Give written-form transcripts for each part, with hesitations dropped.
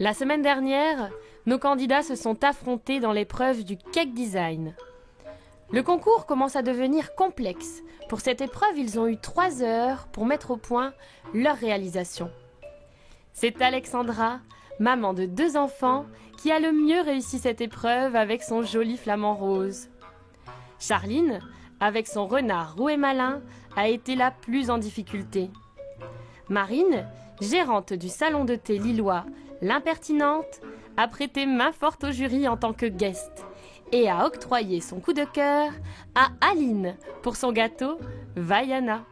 La semaine dernière, nos candidats se sont affrontés dans l'épreuve du cake design. Le concours commence à devenir complexe. Pour cette épreuve, ils ont eu 3 heures pour mettre au point leur réalisation. C'est Alexandra, maman de 2 enfants, qui a le mieux réussi cette épreuve avec son joli flamant rose. Charline, avec son renard roux et malin, a été la plus en difficulté. Marine, gérante du salon de thé lillois L'Impertinente, a prêté main forte au jury en tant que guest et a octroyé son coup de cœur à Aline pour son gâteau Vaiana.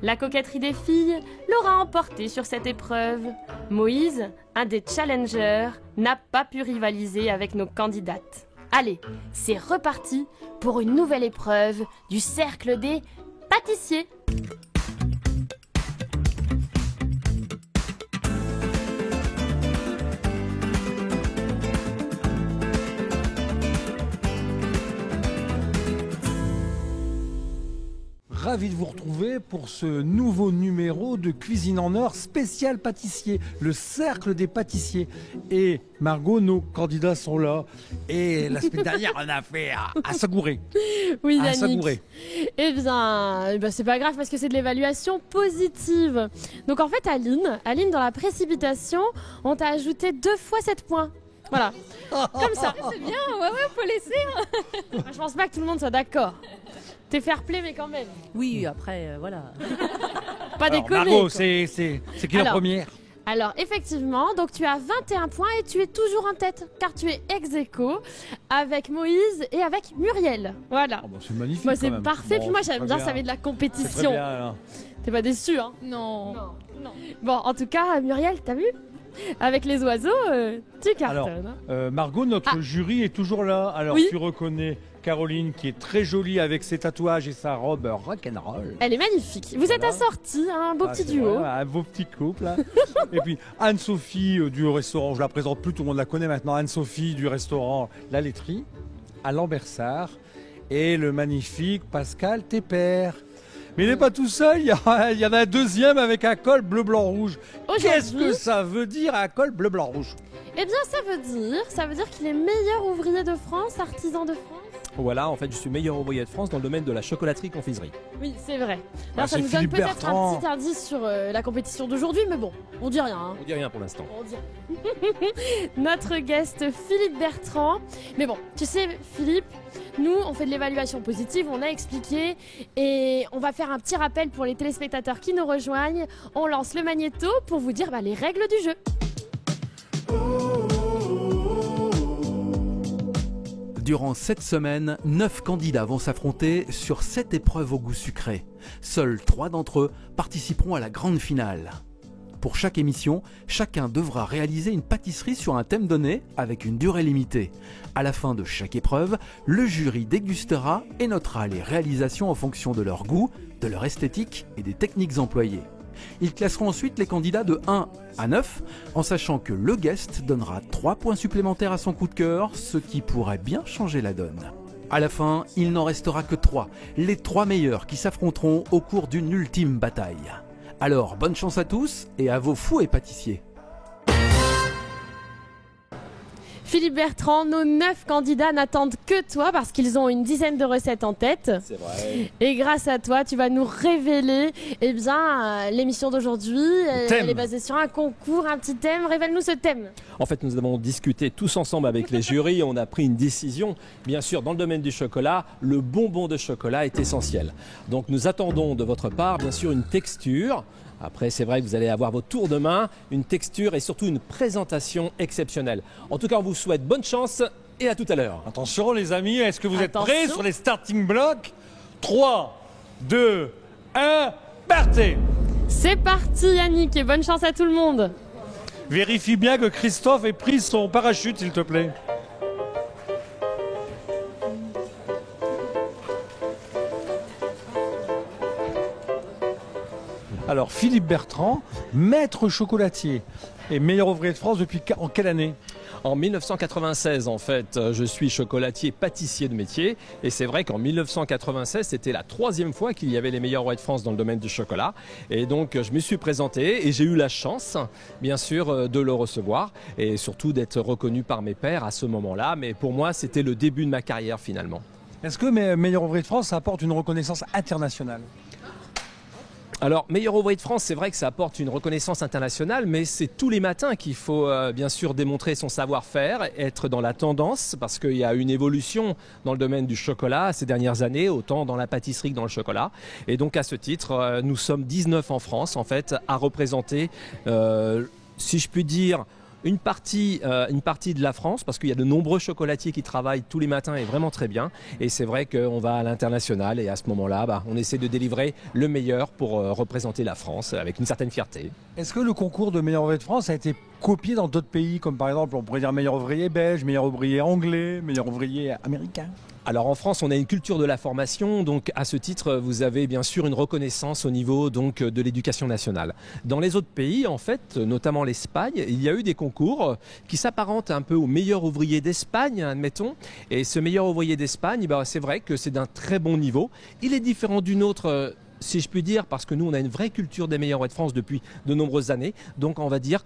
La coquetterie des filles l'aura emporté sur cette épreuve. Moïse, un des challengers, n'a pas pu rivaliser avec nos candidates. Allez, c'est reparti pour une nouvelle épreuve du cercle des pâtissiers. Ravi de vous retrouver pour ce nouveau numéro de Cuisine en Or spécial pâtissier, le cercle des pâtissiers. Et Margot, nos candidats sont là. Et la semaine dernière, on a fait à Sagouré. Oui, à Yannick. Sagouré. Eh bien, c'est pas grave parce que c'est de l'évaluation positive. Donc en fait, Aline, dans la précipitation, on t'a ajouté 2 fois 7 points. Voilà, comme ça. C'est bien, ouais, faut laisser. Je pense pas que tout le monde soit d'accord. T'es fair play, mais quand même. Oui, après, voilà. Pas Alors, déconner. Margot, quoi. c'est qui la première? Alors, effectivement, donc tu as 21 points et tu es toujours en tête, car tu es ex-aequo avec Moïse et avec Muriel. Voilà. Oh, bah, c'est magnifique. Moi, quand c'est même. parfait. Bon, Puis moi, c'est j'aime très bien, bien. ça met de la C'est très compétition. bien, alors. T'es pas déçu, hein? Non. Bon, en tout cas, Muriel, t'as vu? Avec les oiseaux, tu cartonnes. Alors, Margot, notre jury est toujours là. Alors, Oui. tu reconnais Caroline qui est très jolie avec ses tatouages et sa robe rock'n'roll. Elle est magnifique. Vous êtes Voilà. assortis, hein, un beau petit c'est duo. vrai, un beau petit couple. Hein. Et puis Anne-Sophie du restaurant, je la présente plus, tout le monde la connaît maintenant. Anne-Sophie du restaurant La Laiterie à Lambersart et le magnifique Pascal Tépère. Mais il n'est pas tout seul, il y en a un deuxième avec un col bleu, blanc, rouge. Qu'est-ce que ça veut dire un col bleu, blanc, rouge? Eh bien, ça veut dire qu'il est meilleur ouvrier de France, artisan de France. Voilà, en fait, je suis meilleur ouvrier de France dans le domaine de la chocolaterie-confiserie. Oui, c'est vrai. Ah, Alors, ça c'est nous donne Philippe peut-être Bertrand. un petit indice sur la compétition d'aujourd'hui, mais bon, on dit rien. Hein. On dit rien pour l'instant. On dit rien. Notre guest Philippe Bertrand. Mais bon, tu sais, Philippe, nous, on fait de l'évaluation positive, on a expliqué, et on va faire un petit rappel pour les téléspectateurs qui nous rejoignent. On lance le magnéto pour vous dire les règles du jeu. Durant cette semaine, 9 candidats vont s'affronter sur 7 épreuves au goût sucré. Seuls 3 d'entre eux participeront à la grande finale. Pour chaque émission, chacun devra réaliser une pâtisserie sur un thème donné avec une durée limitée. À la fin de chaque épreuve, le jury dégustera et notera les réalisations en fonction de leur goût, de leur esthétique et des techniques employées. Ils classeront ensuite les candidats de 1 à 9, en sachant que le guest donnera 3 points supplémentaires à son coup de cœur, ce qui pourrait bien changer la donne. À la fin, il n'en restera que 3, les 3 meilleurs qui s'affronteront au cours d'une ultime bataille. Alors, bonne chance à tous et à vos fous et pâtissiers. Philippe Bertrand, nos 9 candidats n'attendent que toi parce qu'ils ont une dizaine de recettes en tête. C'est vrai. Et grâce à toi, tu vas nous révéler l'émission d'aujourd'hui. Elle est basée sur un concours, un petit thème. Révèle-nous ce thème. En fait, nous avons discuté tous ensemble avec les jurys. On a pris une décision. Bien sûr, dans le domaine du chocolat, le bonbon de chocolat est essentiel. Donc, nous attendons de votre part, bien sûr, une texture. Après, c'est vrai que vous allez avoir votre tour de main, une texture et surtout une présentation exceptionnelle. En tout cas, on vous souhaite bonne chance et à tout à l'heure. Attention les amis, est-ce que vous êtes Attention. prêts sur les starting blocks? 3, 2, 1, partez! C'est parti Yannick et bonne chance à tout le monde. Vérifie bien que Christophe ait pris son parachute s'il te plaît. Alors Philippe Bertrand, maître chocolatier et meilleur ouvrier de France depuis en quelle année? En 1996, en fait, je suis chocolatier pâtissier de métier. Et c'est vrai qu'en 1996, c'était la 3e fois qu'il y avait les meilleurs ouvriers de France dans le domaine du chocolat. Et donc, je me suis présenté et j'ai eu la chance, bien sûr, de le recevoir. Et surtout d'être reconnu par mes pairs à ce moment-là. Mais pour moi, c'était le début de ma carrière finalement. Est-ce que meilleur ouvrier de France, ça apporte une reconnaissance internationale? Alors, meilleur ouvrier de France, c'est vrai que ça apporte une reconnaissance internationale, mais c'est tous les matins qu'il faut bien sûr démontrer son savoir-faire, être dans la tendance, parce qu'il y a une évolution dans le domaine du chocolat ces dernières années, autant dans la pâtisserie que dans le chocolat. Et donc à ce titre, nous sommes 19 en France, en fait, à représenter, si je puis dire, une partie de la France, parce qu'il y a de nombreux chocolatiers qui travaillent tous les matins et vraiment très bien. Et c'est vrai qu'on va à l'international et à ce moment-là, on essaie de délivrer le meilleur pour représenter la France avec une certaine fierté. Est-ce que le concours de meilleur ouvrier de France a été copié dans d'autres pays, comme par exemple, on pourrait dire meilleur ouvrier belge, meilleur ouvrier anglais, meilleur ouvrier américain? Alors en France, on a une culture de la formation, donc à ce titre, vous avez bien sûr une reconnaissance au niveau donc de l'éducation nationale. Dans les autres pays, en fait, notamment l'Espagne, il y a eu des concours qui s'apparentent un peu au meilleur ouvrier d'Espagne, admettons. Et ce meilleur ouvrier d'Espagne, c'est vrai que c'est d'un très bon niveau. Il est différent d'une autre, si je puis dire, parce que nous, on a une vraie culture des meilleurs ouvriers de France depuis de nombreuses années. Donc on va dire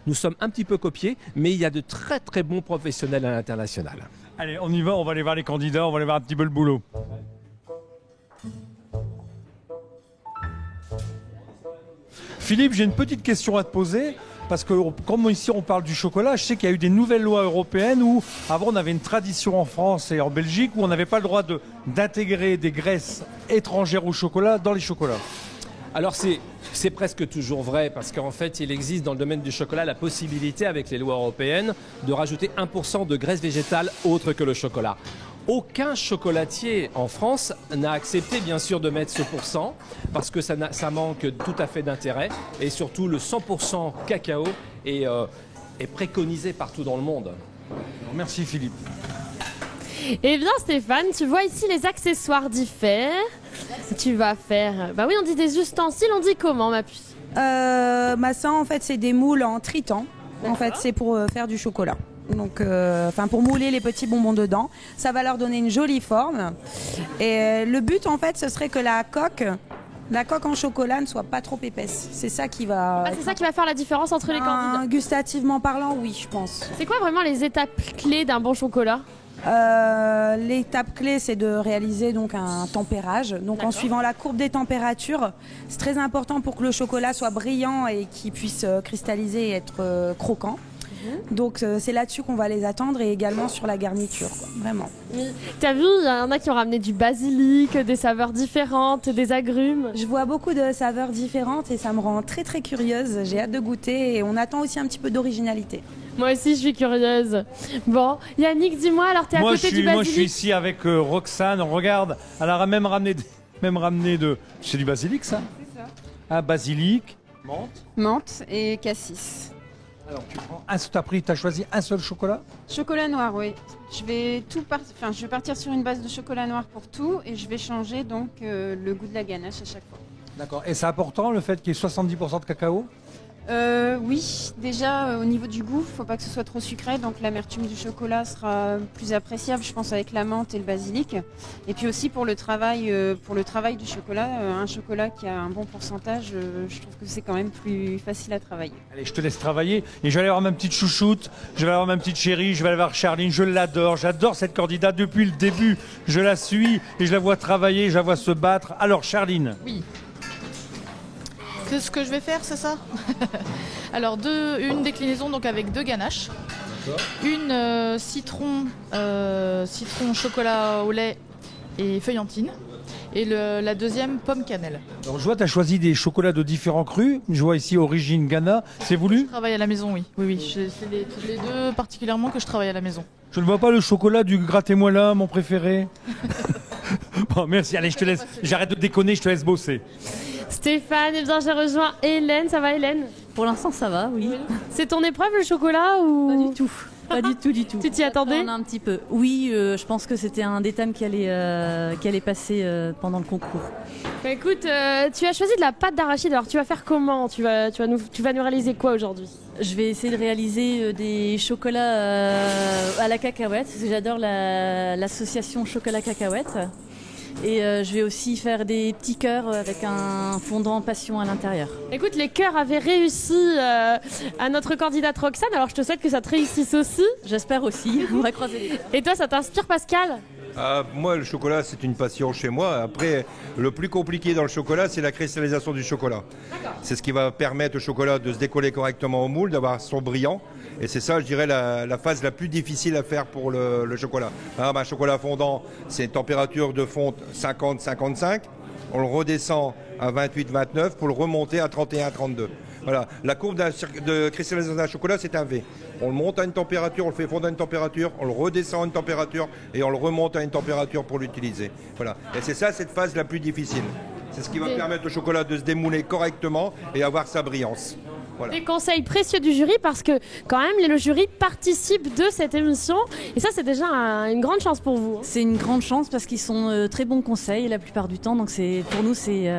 nous sommes un petit peu copiés, mais il y a de très très bons professionnels à l'international. Allez, on y va, on va aller voir les candidats, on va aller voir un petit peu le boulot. Philippe, j'ai une petite question à te poser, parce que comme ici on parle du chocolat, je sais qu'il y a eu des nouvelles lois européennes où avant on avait une tradition en France et en Belgique où on n'avait pas le droit d'intégrer des graisses étrangères au chocolat dans les chocolats. Alors c'est presque toujours vrai parce qu'en fait il existe dans le domaine du chocolat la possibilité avec les lois européennes de rajouter 1% de graisse végétale autre que le chocolat. Aucun chocolatier en France n'a accepté bien sûr de mettre ce pourcent parce que ça manque tout à fait d'intérêt et surtout le 100% cacao est préconisé partout dans le monde. Merci Philippe. Eh bien Stéphane, tu vois ici les accessoires diffèrent. Tu vas faire... Bah oui, on dit des ustensiles, on dit comment ma puce? Ça en fait c'est des moules en tritan. En fait c'est pour faire du chocolat. Donc, pour mouler les petits bonbons dedans, ça va leur donner une jolie forme. Et le but en fait, ce serait que la coque en chocolat ne soit pas trop épaisse. C'est ça qui va. C'est ça qui va faire la différence entre les candidats. Gustativement parlant, oui, je pense. C'est quoi vraiment les étapes clés d'un bon chocolat? L'étape clé, c'est de réaliser donc un tempérage. Donc en suivant la courbe des températures, c'est très important pour que le chocolat soit brillant et qu'il puisse cristalliser et être croquant. Donc c'est là-dessus qu'on va les attendre et également sur la garniture, quoi, vraiment. T'as vu, il y en a qui ont ramené du basilic, des saveurs différentes, des agrumes. Je vois beaucoup de saveurs différentes et ça me rend très très curieuse. J'ai hâte de goûter et on attend aussi un petit peu d'originalité. Moi aussi je suis curieuse. Bon, Yannick, dis-moi, alors t'es à côté du basilic? Moi je suis ici avec Roxane, regarde, elle a même ramené de... C'est du basilic ça? C'est ça. Ah, basilic, Menthe et cassis. Alors tu prends t'as choisi un seul chocolat? Chocolat noir, oui. Je vais partir sur une base de chocolat noir pour tout et je vais changer donc le goût de la ganache à chaque fois. D'accord. Et c'est important le fait qu'il y ait 70% de cacao? Oui, déjà au niveau du goût, il ne faut pas que ce soit trop sucré, donc l'amertume du chocolat sera plus appréciable, je pense, avec la menthe et le basilic. Et puis aussi pour le travail du chocolat, un chocolat qui a un bon pourcentage, je trouve que c'est quand même plus facile à travailler. Allez, je te laisse travailler et je vais aller voir ma petite chouchoute, je vais aller voir ma petite chérie, je vais aller voir Charline, je l'adore, j'adore cette candidate depuis le début, je la suis et je la vois travailler, je la vois se battre. Alors Charline. Oui. Ce que je vais faire, c'est ça. Alors, une déclinaison donc avec 2 ganaches. Une citron chocolat au lait et feuillantine. Et la deuxième, pomme cannelle. Alors je vois, tu as choisi des chocolats de différents crus. Je vois ici origine Ghana. C'est voulu? Je travaille à la maison, oui. C'est les 2 particulièrement que je travaille à la maison. Je ne vois pas le chocolat du grattez-moi là, mon préféré. Bon, merci. Allez, je te laisse. J'arrête de déconner, je te laisse bosser. Stéphane, eh bien j'ai rejoint Hélène. Ça va Hélène? Pour l'instant, ça va, oui. C'est ton épreuve le chocolat ou... Pas du tout. Pas du tout, du tout. Tu t'y attendais? On a un petit peu. Oui, je pense que c'était un des thèmes qui allait passer pendant le concours. Bah, écoute, tu as choisi de la pâte d'arachide. Alors tu vas faire comment? Tu vas nous réaliser quoi aujourd'hui? Je vais essayer de réaliser des chocolats à la cacahuète, parce que j'adore l'association chocolat cacahuète. Et je vais aussi faire des petits cœurs avec un fondant passion à l'intérieur. Écoute, les cœurs avaient réussi à notre candidate Roxane, alors je te souhaite que ça te réussisse aussi. J'espère aussi, on va croiser les doigts. Et toi, ça t'inspire, Pascal? Moi, le chocolat, c'est une passion chez moi. Après, le plus compliqué dans le chocolat, c'est la cristallisation du chocolat. C'est ce qui va permettre au chocolat de se décoller correctement au moule, d'avoir son brillant. Et c'est ça, je dirais, la phase la plus difficile à faire pour le chocolat. Un chocolat fondant, c'est une température de fonte 50-55. On le redescend à 28-29 pour le remonter à 31-32. Voilà. La courbe de cristallisation d'un chocolat, c'est un V. On le monte à une température, on le fait fondre à une température, on le redescend à une température et on le remonte à une température pour l'utiliser. Voilà. Et c'est ça, cette phase la plus difficile. C'est ce qui va permettre au chocolat de se démouler correctement et avoir sa brillance. Voilà. Des conseils précieux du jury, parce que quand même le jury participe de cette émission et ça c'est déjà une grande chance pour vous. C'est une grande chance parce qu'ils sont très bons conseils la plupart du temps, donc pour nous c'est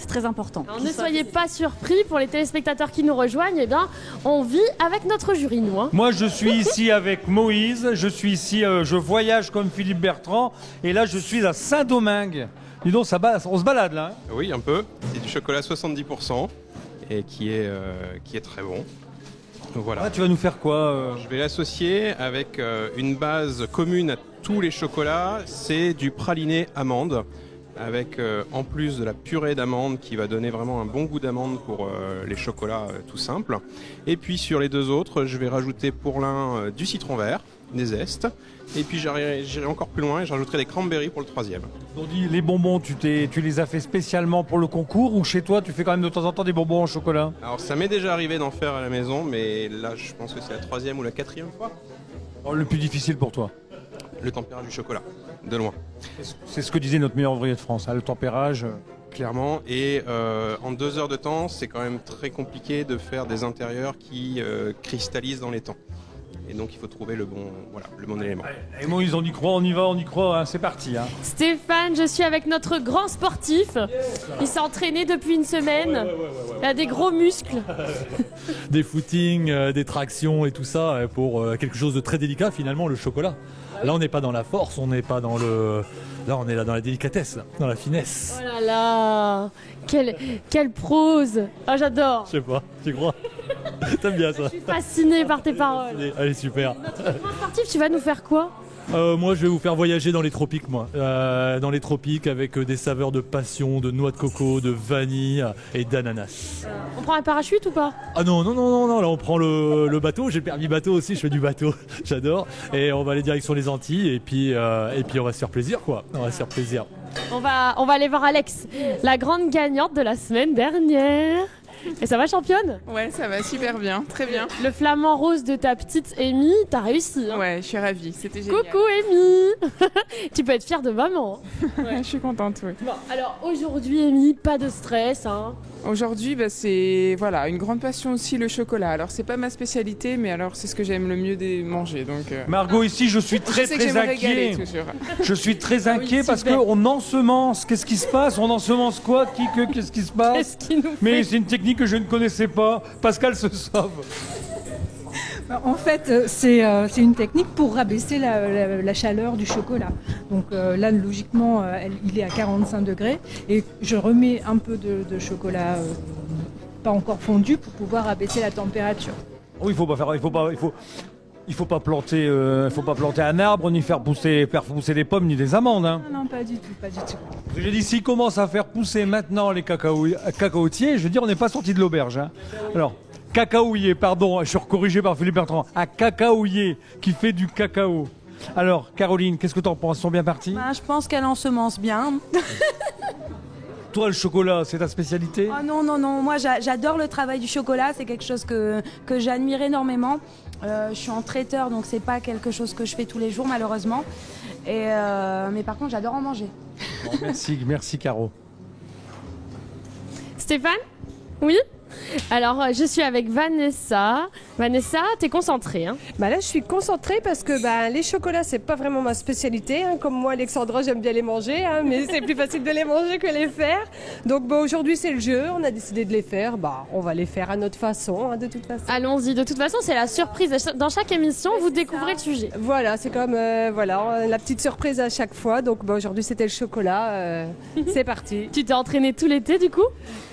très important. Alors, ne soyez pas surpris pour les téléspectateurs qui nous rejoignent, eh bien on vit avec notre jury nous. Hein. Moi je suis ici avec Moïse, je suis ici, je voyage comme Philippe Bertrand et là je suis à Saint-Domingue. Dis donc, on se balade là. Hein. Oui, un peu. C'est du chocolat 70%. Et qui est très bon. Voilà. Ah, tu vas nous faire quoi Je vais l'associer avec une base commune à tous les chocolats, c'est du praliné amande, avec en plus de la purée d'amande qui va donner vraiment un bon goût d'amande pour les chocolats tout simples. Et puis sur les deux autres, je vais rajouter pour l'un du citron vert, des zestes, et puis j'irai encore plus loin et je rajouterai des cranberries pour le troisième. On dit les bonbons, tu les as fait spécialement pour le concours ou chez toi tu fais quand même de temps en temps des bonbons au chocolat? Alors ça m'est déjà arrivé d'en faire à la maison, mais là je pense que c'est la troisième ou la quatrième fois. Le plus difficile pour toi? Le tempérage du chocolat, de loin. C'est ce que disait notre meilleur ouvrier de France, hein, le tempérage. Clairement, et en 2 heures de temps, c'est quand même très compliqué de faire des intérieurs qui cristallisent dans les temps. Et donc il faut trouver le bon élément. Et Moïse, on y croit, on y croit, hein, c'est parti. Hein. Stéphane, je suis avec notre grand sportif. Il s'est entraîné depuis une semaine. Il a des gros muscles. Des footings, des tractions et tout ça pour quelque chose de très délicat finalement, le chocolat. Là on n'est pas dans la force, on n'est pas dans le... Là on est là dans la délicatesse, dans la finesse. Oh là là, quelle prose. Ah j'adore. Je sais pas, tu crois? T'aimes bien ça? Je suis fascinée par tes paroles. Allez, super. Notre grand sportif, tu vas nous faire quoi? Moi je vais vous faire voyager dans les tropiques dans les tropiques avec des saveurs de passion, de noix de coco, de vanille et d'ananas. On prend un parachute ou pas? Ah non, là on prend le bateau, j'ai le permis bateau aussi, je fais du bateau, j'adore. Et on va aller direct sur les Antilles et puis on va se faire plaisir quoi, on va se faire plaisir. On va aller voir Alex, la grande gagnante de la semaine dernière. Et ça va championne? Ouais, ça va super bien, très bien. Le flamant rose de ta petite Amy, t'as réussi. Hein. Ouais, je suis ravie, c'était génial. Coucou Amy. Tu peux être fière de maman. Ouais, je suis contente, oui. Bon, alors aujourd'hui Amy, pas de stress. Hein. Aujourd'hui, c'est une grande passion aussi le chocolat. Alors c'est pas ma spécialité, mais alors c'est ce que j'aime le mieux de manger. Donc, Margot, ici je suis très inquiet. Je suis très inquiet parce qu'on ensemence. Qu'est-ce qui se passe? On ensemence quoi? Qu'est-ce qui se passe? Mais c'est une technique que je ne connaissais pas. Pascal se sauve. En fait, c'est une technique pour rabaisser la chaleur du chocolat. Donc là, logiquement, il est à 45 degrés et je remets un peu de chocolat pas encore fondu pour pouvoir abaisser la température. Oui, il faut pas planter un arbre, ni faire pousser des pommes, ni des amandes. Hein. Non, pas du tout, pas du tout. J'ai dit, s'ils commencent à faire pousser maintenant les cacaotiers, je veux dire, on n'est pas sorti de l'auberge. Hein. Alors, cacaouiller, pardon, je suis corrigé par Philippe Bertrand. Un cacaouiller qui fait du cacao. Alors, Caroline, qu'est-ce que tu en penses? Ils sont bien partis? Je pense qu'elle ensemence bien. Toi, le chocolat, c'est ta spécialité? Oh non, moi j'adore le travail du chocolat, c'est quelque chose que j'admire énormément. Je suis en traiteur, donc c'est pas quelque chose que je fais tous les jours malheureusement. Mais par contre, j'adore en manger. Bon, merci Caro. Stéphane? Oui? Alors, je suis avec Vanessa. Vanessa, t'es concentrée, hein? Bah là, je suis concentrée parce que les chocolats, c'est pas vraiment ma spécialité. Hein. Comme moi, Alexandra, j'aime bien les manger, hein, mais c'est plus facile de les manger que les faire. Donc aujourd'hui, c'est le jeu. On a décidé de les faire. On va les faire à notre façon, hein, de toute façon. Allons-y. De toute façon, c'est la surprise. Dans chaque émission, vous découvrez le sujet. Voilà, c'est comme la petite surprise à chaque fois. Donc aujourd'hui, c'était le chocolat. C'est parti. Tu t'es entraînée tout l'été, du coup?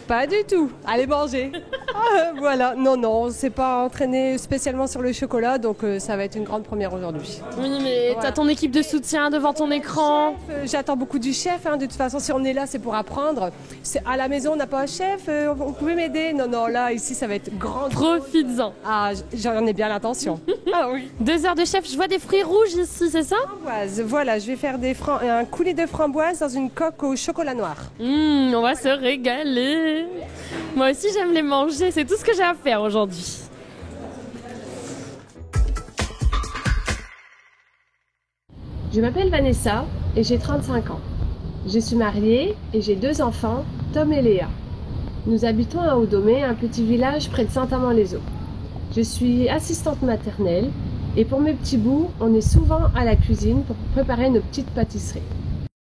Pas du tout. Allez manger. Voilà. Non, on s'est pas entraîné spécialement sur le chocolat, donc ça va être une grande première aujourd'hui. Oui, mais t'as ton équipe de soutien devant ton écran. J'attends beaucoup du chef. Hein. De toute façon, si on est là, c'est pour apprendre. À la maison, on n'a pas un chef. Vous pouvez m'aider? Non, là, ici, ça va être grand. Profites-en. Ah, j'en ai bien l'intention. Ah oui. 2 heures de chef. Je vois des fruits rouges ici, c'est ça? Framboises. Voilà, je vais faire un coulis de framboises dans une coque au chocolat noir. On va se régaler. Moi aussi, j'aime les manger. C'est tout ce que j'ai à faire aujourd'hui. Je m'appelle Vanessa et j'ai 35 ans. Je suis mariée et j'ai 2 enfants, Tom et Léa. Nous habitons à Audomé, un petit village près de Saint-Amand-les-Eaux. Je suis assistante maternelle et pour mes petits bouts, on est souvent à la cuisine pour préparer nos petites pâtisseries.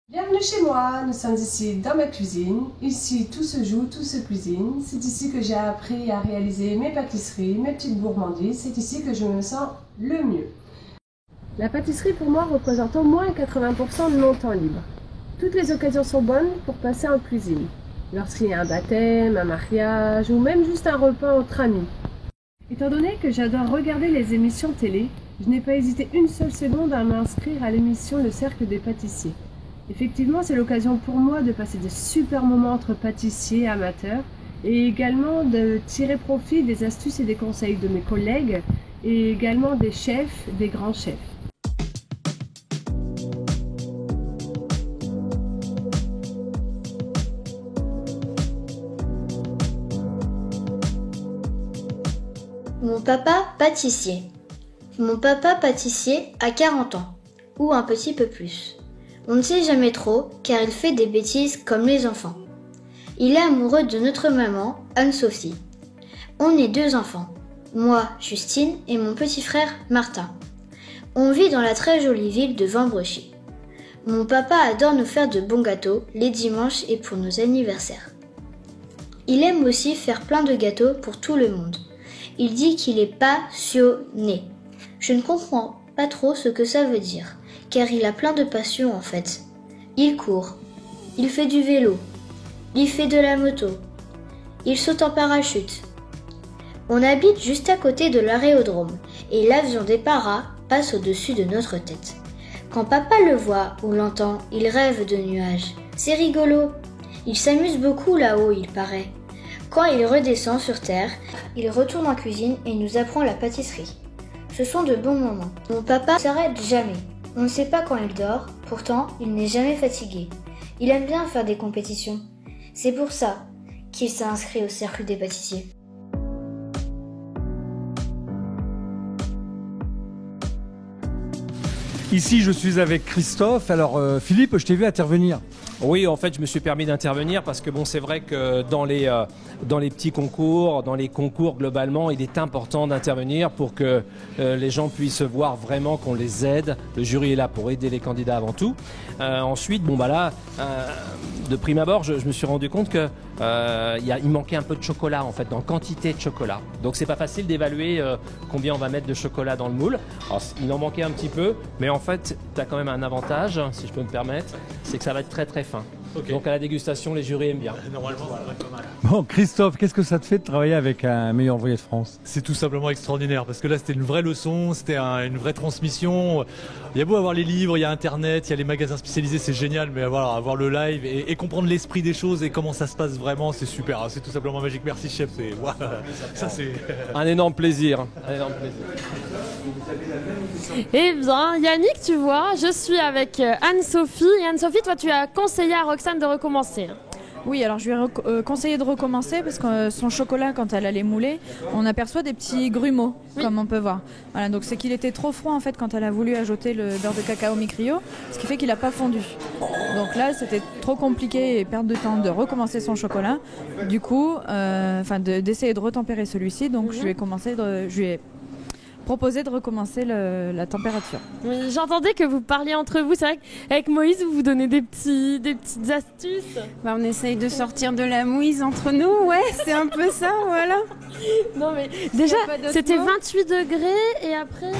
Bienvenue chez moi, nous sommes ici dans ma cuisine. Ici, tout se joue, tout se cuisine. C'est ici que j'ai appris à réaliser mes pâtisseries, mes petites gourmandises. C'est ici que je me sens le mieux. La pâtisserie pour moi représente au moins 80% de mon temps libre. Toutes les occasions sont bonnes pour passer en cuisine. Lorsqu'il y a un baptême, un mariage ou même juste un repas entre amis. Étant donné que j'adore regarder les émissions télé, je n'ai pas hésité une seule seconde à m'inscrire à l'émission Le Cercle des pâtissiers. Effectivement, c'est l'occasion pour moi de passer de super moments entre pâtissiers amateurs et également de tirer profit des astuces et des conseils de mes collègues et également des chefs, des grands chefs. Mon papa pâtissier. Mon papa pâtissier a 40 ans, ou un petit peu plus. On ne sait jamais trop, car il fait des bêtises comme les enfants. Il est amoureux de notre maman, Anne-Sophie. On est 2 enfants, moi, Justine, et mon petit frère, Martin. On vit dans la très jolie ville de Vambrechy. Mon papa adore nous faire de bons gâteaux, les dimanches et pour nos anniversaires. Il aime aussi faire plein de gâteaux pour tout le monde. Il dit qu'il est passionné. Je ne comprends pas trop ce que ça veut dire, car il a plein de passions en fait. Il court, il fait du vélo, il fait de la moto, il saute en parachute. On habite juste à côté de l'aérodrome et l'avion des paras passe au-dessus de notre tête. Quand papa le voit ou l'entend, il rêve de nuages. C'est rigolo. Il s'amuse beaucoup là-haut, il paraît. Quand il redescend sur terre, il retourne en cuisine et nous apprend la pâtisserie. Ce sont de bons moments. Mon papa ne s'arrête jamais. On ne sait pas quand il dort, pourtant il n'est jamais fatigué. Il aime bien faire des compétitions. C'est pour ça qu'il s'est inscrit au cercle des pâtissiers. Ici, je suis avec Christophe. Alors, Philippe, je t'ai vu intervenir. Oui, en fait, je me suis permis d'intervenir parce que bon, c'est vrai que dans les petits concours, dans les concours globalement, il est important d'intervenir pour que les gens puissent voir vraiment qu'on les aide. Le jury est là pour aider les candidats avant tout. Ensuite, de prime abord, je me suis rendu compte que il manquait un peu de chocolat en fait, dans quantité de chocolat. Donc c'est pas facile d'évaluer combien on va mettre de chocolat dans le moule. Alors, il en manquait un petit peu, mais en fait, tu as quand même un avantage, si je peux me permettre, c'est que ça va être très très fin. Okay. Donc à la dégustation, les jurys aiment bien. Normalement, ça va être pas mal. Bon, Christophe, qu'est-ce que ça te fait de travailler avec un meilleur ouvrier de France? C'est tout simplement extraordinaire parce que là, c'était une vraie leçon, c'était une vraie transmission. Il y a beau avoir les livres, il y a Internet, il y a les magasins spécialisés, c'est génial, mais avoir le live et comprendre l'esprit des choses et comment ça se passe vraiment, c'est super. C'est tout simplement magique. Merci chef, ça c'est un énorme plaisir. Un énorme plaisir. Eh bien, Yannick, tu vois, je suis avec Anne-Sophie. Et Anne-Sophie, toi, tu as conseillé à Roxane de recommencer. Oui, alors je lui ai conseillé de recommencer parce que son chocolat, quand elle allait mouler, on aperçoit des petits grumeaux, comme on peut voir. Voilà, donc c'est qu'il était trop froid en fait quand elle a voulu ajouter le beurre de cacao mi-cryo, ce qui fait qu'il n'a pas fondu. Donc là, c'était trop compliqué et perte de temps de recommencer son chocolat. Du coup, d'essayer de retempérer celui-ci, donc je lui ai proposé de recommencer la température. Oui, j'entendais que vous parliez entre vous. C'est vrai qu'avec Moïse, vous vous donnez des petites astuces. Bah, on essaye de sortir de la mouise entre nous, ouais, c'est un peu ça, voilà. Non mais déjà, c'était 28 degrés et après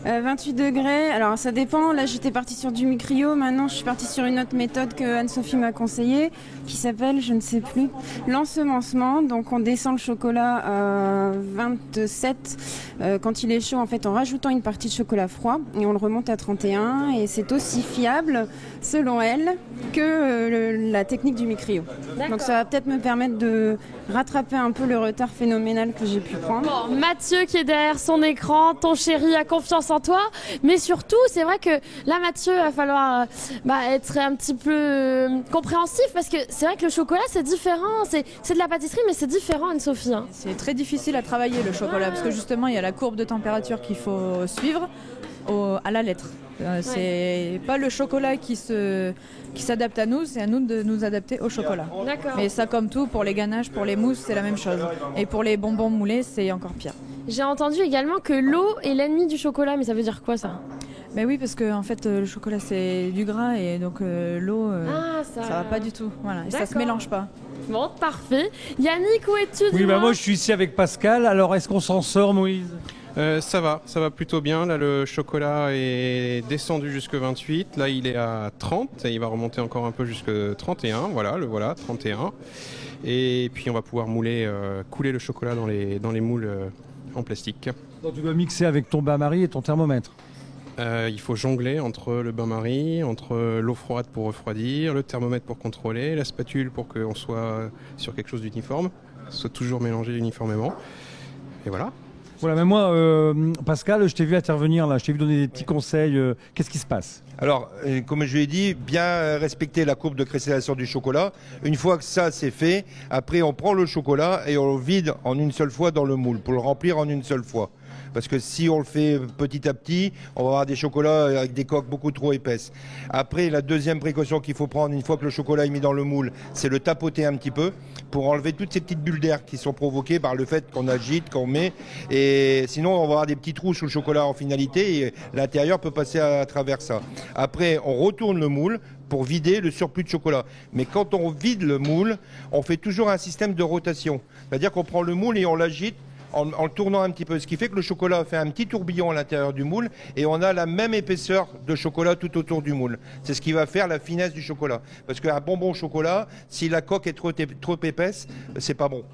28 degrés, alors ça dépend, là j'étais partie sur du mi-cryo, maintenant je suis partie sur une autre méthode que Anne-Sophie m'a conseillée, qui s'appelle, je ne sais plus, l'ensemencement. Donc on descend le chocolat à 27 quand il est chaud en fait en rajoutant une partie de chocolat froid et on le remonte à 31 et c'est aussi fiable selon elle que la technique du mi-cryo. Donc ça va peut-être me permettre de rattraper un peu le retard phénoménal que j'ai pu prendre. Bon, Mathieu qui est derrière son écran, ton chéri a confiance en toi, mais surtout c'est vrai que là Mathieu il va falloir être un petit peu compréhensif parce que c'est vrai que le chocolat c'est différent, c'est de la pâtisserie mais c'est différent Anne-Sophie. Hein. C'est très difficile à travailler le chocolat parce que justement il y a la courbe de température qu'il faut suivre à la lettre. C'est pas le chocolat qui s'adapte à nous, c'est à nous de nous adapter au chocolat. D'accord. Mais ça comme tout, pour les ganaches, pour les mousses, c'est la même chose. Et pour les bonbons moulés, c'est encore pire. J'ai entendu également que l'eau est l'ennemi du chocolat, mais ça veut dire quoi ça ? Ben oui, parce que en fait, le chocolat c'est du gras et donc l'eau, ça va pas du tout. Voilà, et ça se mélange pas. Bon, parfait. Yannick, où es-tu ? Oui, moi je suis ici avec Pascal. Alors est-ce qu'on s'en sort, Moïse ? Ça va plutôt bien. Là, le chocolat est descendu jusque 28. Là, il est à 30 et il va remonter encore un peu jusque 31. Voilà, 31. Et puis, on va pouvoir couler le chocolat dans les moules en plastique. Donc, tu dois mixer avec ton bain-marie et ton thermomètre. Il faut jongler entre le bain-marie, entre l'eau froide pour refroidir, le thermomètre pour contrôler, la spatule pour qu'on soit sur quelque chose d'uniforme, soit toujours mélangé uniformément. Et voilà. Voilà, mais moi, Pascal, je t'ai vu intervenir là, je t'ai vu donner des petits conseils. Qu'est-ce qui se passe ? Alors, comme je l'ai dit, bien respecter la courbe de cristallisation du chocolat. Une fois que ça c'est fait, après on prend le chocolat et on le vide en une seule fois dans le moule pour le remplir en une seule fois. Parce que si on le fait petit à petit, on va avoir des chocolats avec des coques beaucoup trop épaisses. Après, la deuxième précaution qu'il faut prendre une fois que le chocolat est mis dans le moule, c'est le tapoter un petit peu pour enlever toutes ces petites bulles d'air qui sont provoquées par le fait qu'on agite, qu'on met. Et sinon, on va avoir des petits trous sous le chocolat en finalité et l'intérieur peut passer à travers ça. Après, on retourne le moule pour vider le surplus de chocolat. Mais quand on vide le moule, on fait toujours un système de rotation. C'est-à-dire qu'on prend le moule et on l'agite en le tournant un petit peu, ce qui fait que le chocolat fait un petit tourbillon à l'intérieur du moule et on a la même épaisseur de chocolat tout autour du moule. C'est ce qui va faire la finesse du chocolat. Parce qu'un bonbon au chocolat, si la coque est trop épaisse, c'est pas bon.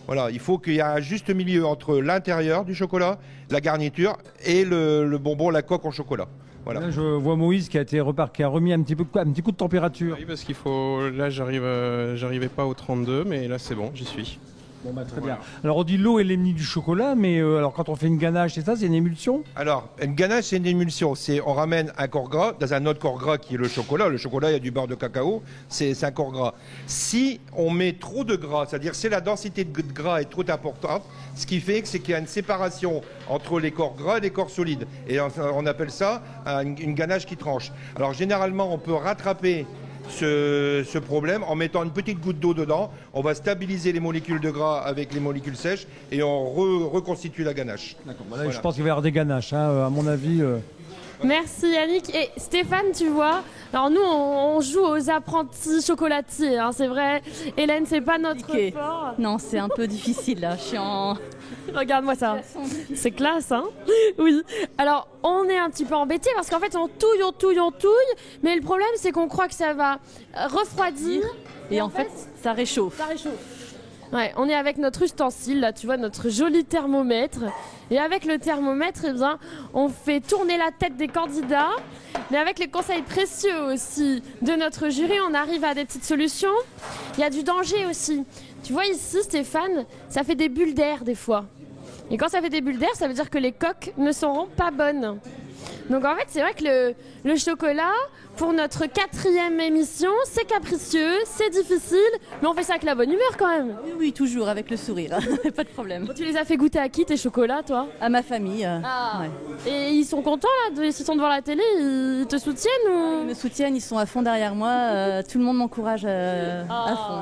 Voilà, il faut qu'il y ait un juste milieu entre l'intérieur du chocolat, la garniture et le bonbon, la coque en chocolat. Voilà. Là, je vois Moïse qui a remis un petit coup de température. Oui, parce qu'il faut. Là, j'arrivais pas au 32, mais là, c'est bon, j'y suis. Bon, très bien. Alors on dit l'eau est l'ennemi du chocolat, mais alors quand on fait une ganache, c'est ça, c'est une émulsion ? Alors une ganache, c'est une émulsion. On ramène un corps gras dans un autre corps gras qui est le chocolat. Le chocolat, il y a du beurre de cacao, c'est un corps gras. Si on met trop de gras, c'est-à-dire si la densité de gras est trop importante, ce qui fait c'est qu'il y a une séparation entre les corps gras et les corps solides. Et on appelle ça une ganache qui tranche. Alors généralement, on peut rattraper ce problème en mettant une petite goutte d'eau dedans. On va stabiliser les molécules de gras avec les molécules sèches et on reconstitue la ganache. D'accord. Voilà. Je pense qu'il va y avoir des ganaches, à mon avis. Merci Yannick. Et Stéphane, tu vois, alors nous on joue aux apprentis chocolatiers, hein, c'est vrai. Hélène, c'est pas notre fort. Non, c'est un peu difficile là. Je suis en... Regarde-moi ça. C'est classe, hein ? Oui. Alors, on est un petit peu embêtés parce qu'en fait, on touille. Mais le problème, c'est qu'on croit que ça va refroidir. Et en fait, ça réchauffe. Ouais, on est avec notre ustensile, là, tu vois, notre joli thermomètre. Et avec le thermomètre, eh bien, on fait tourner la tête des candidats. Mais avec les conseils précieux aussi de notre jury, on arrive à des petites solutions. Il y a du danger aussi. Tu vois ici, Stéphane, ça fait des bulles d'air des fois. Et quand ça fait des bulles d'air, ça veut dire que les coques ne seront pas bonnes. Donc en fait, c'est vrai que le chocolat, pour notre 4e émission, c'est capricieux, c'est difficile, mais on fait ça avec la bonne humeur quand même. Oui, oui, toujours avec le sourire, pas de problème. Tu les as fait goûter à qui tes chocolats, toi? À ma famille. Ouais. Et ils sont contents là, ils sont devant la télé, ils te soutiennent ou... Ils me soutiennent, ils sont à fond derrière moi, tout le monde m'encourage à fond.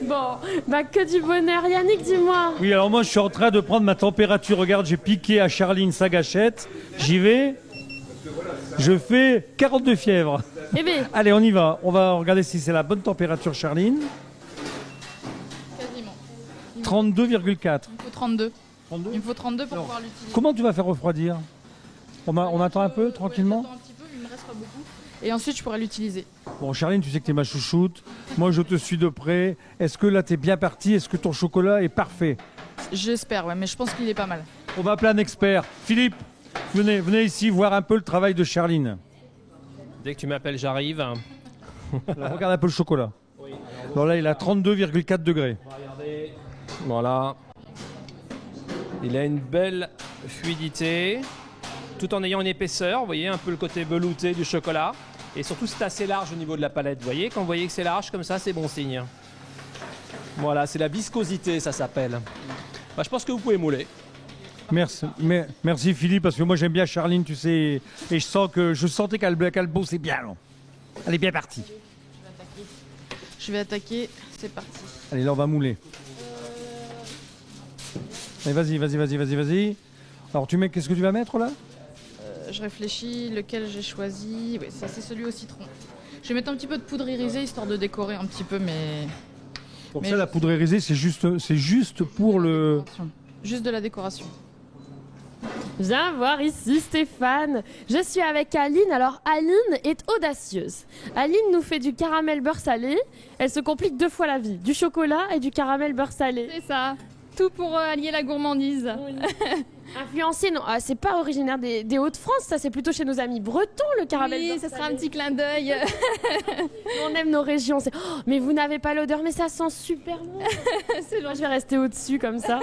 Bon, bah que du bonheur. Yannick, dis-moi. Oui, alors moi je suis en train de prendre ma température. Regarde, j'ai piqué à Charline sa gâchette. J'y vais. Je fais 42 fièvres. Eh bien. Allez, on y va. On va regarder si c'est la bonne température, Charline. Quasiment. 32,4. Il me faut 32. Il me faut 32 pour pouvoir l'utiliser. Comment tu vas faire refroidir? On attend un peu, tranquillement? J'attends un petit peu, mais il me reste pas beaucoup. Et ensuite, je pourrai l'utiliser. Bon, Charline, tu sais que tu es ma chouchoute. Moi, je te suis de près. Est-ce que là, tu es bien parti? Est-ce que ton chocolat est parfait? J'espère, ouais, mais je pense qu'il est pas mal. On va appeler un expert. Philippe, venez ici voir un peu le travail de Charline. Dès que tu m'appelles, j'arrive. Alors, regarde un peu le chocolat. Oui. Alors là, il a 32,4 degrés. On va regarder. Voilà. Il a une belle fluidité, tout en ayant une épaisseur. Vous voyez un peu le côté velouté du chocolat. Et surtout, c'est assez large au niveau de la palette. Vous voyez, quand vous voyez que c'est large comme ça, c'est bon signe. Voilà, c'est la viscosité, ça s'appelle. Bah, je pense que vous pouvez mouler. Merci Philippe, parce que moi j'aime bien Charline, tu sais, et je sentais qu'elle bossait bien. Là. Elle est bien partie. Je vais attaquer, c'est parti. Allez, là on va mouler. Allez, vas-y. Alors qu'est-ce que tu vas mettre là? Je réfléchis, lequel j'ai choisi. Oui, ça c'est celui au citron. Je vais mettre un petit peu de poudre irisée, histoire de décorer un petit peu, mais... Pour ça, la poudre irisée, c'est juste pour le... Juste de la décoration. Viens voir ici Stéphane. Je suis avec Aline. Alors Aline est audacieuse. Aline nous fait du caramel beurre salé. Elle se complique 2 fois la vie. Du chocolat et du caramel beurre salé. C'est ça. Tout pour allier la gourmandise. Oui. Influencé, non, c'est pas originaire des Hauts-de-France, ça c'est plutôt chez nos amis bretons le caramel beurre Oui, ça salé. sera un petit clin d'œil. On aime nos régions. Oh, mais vous n'avez pas l'odeur, mais ça sent super bon. Moi je vais rester au-dessus comme ça.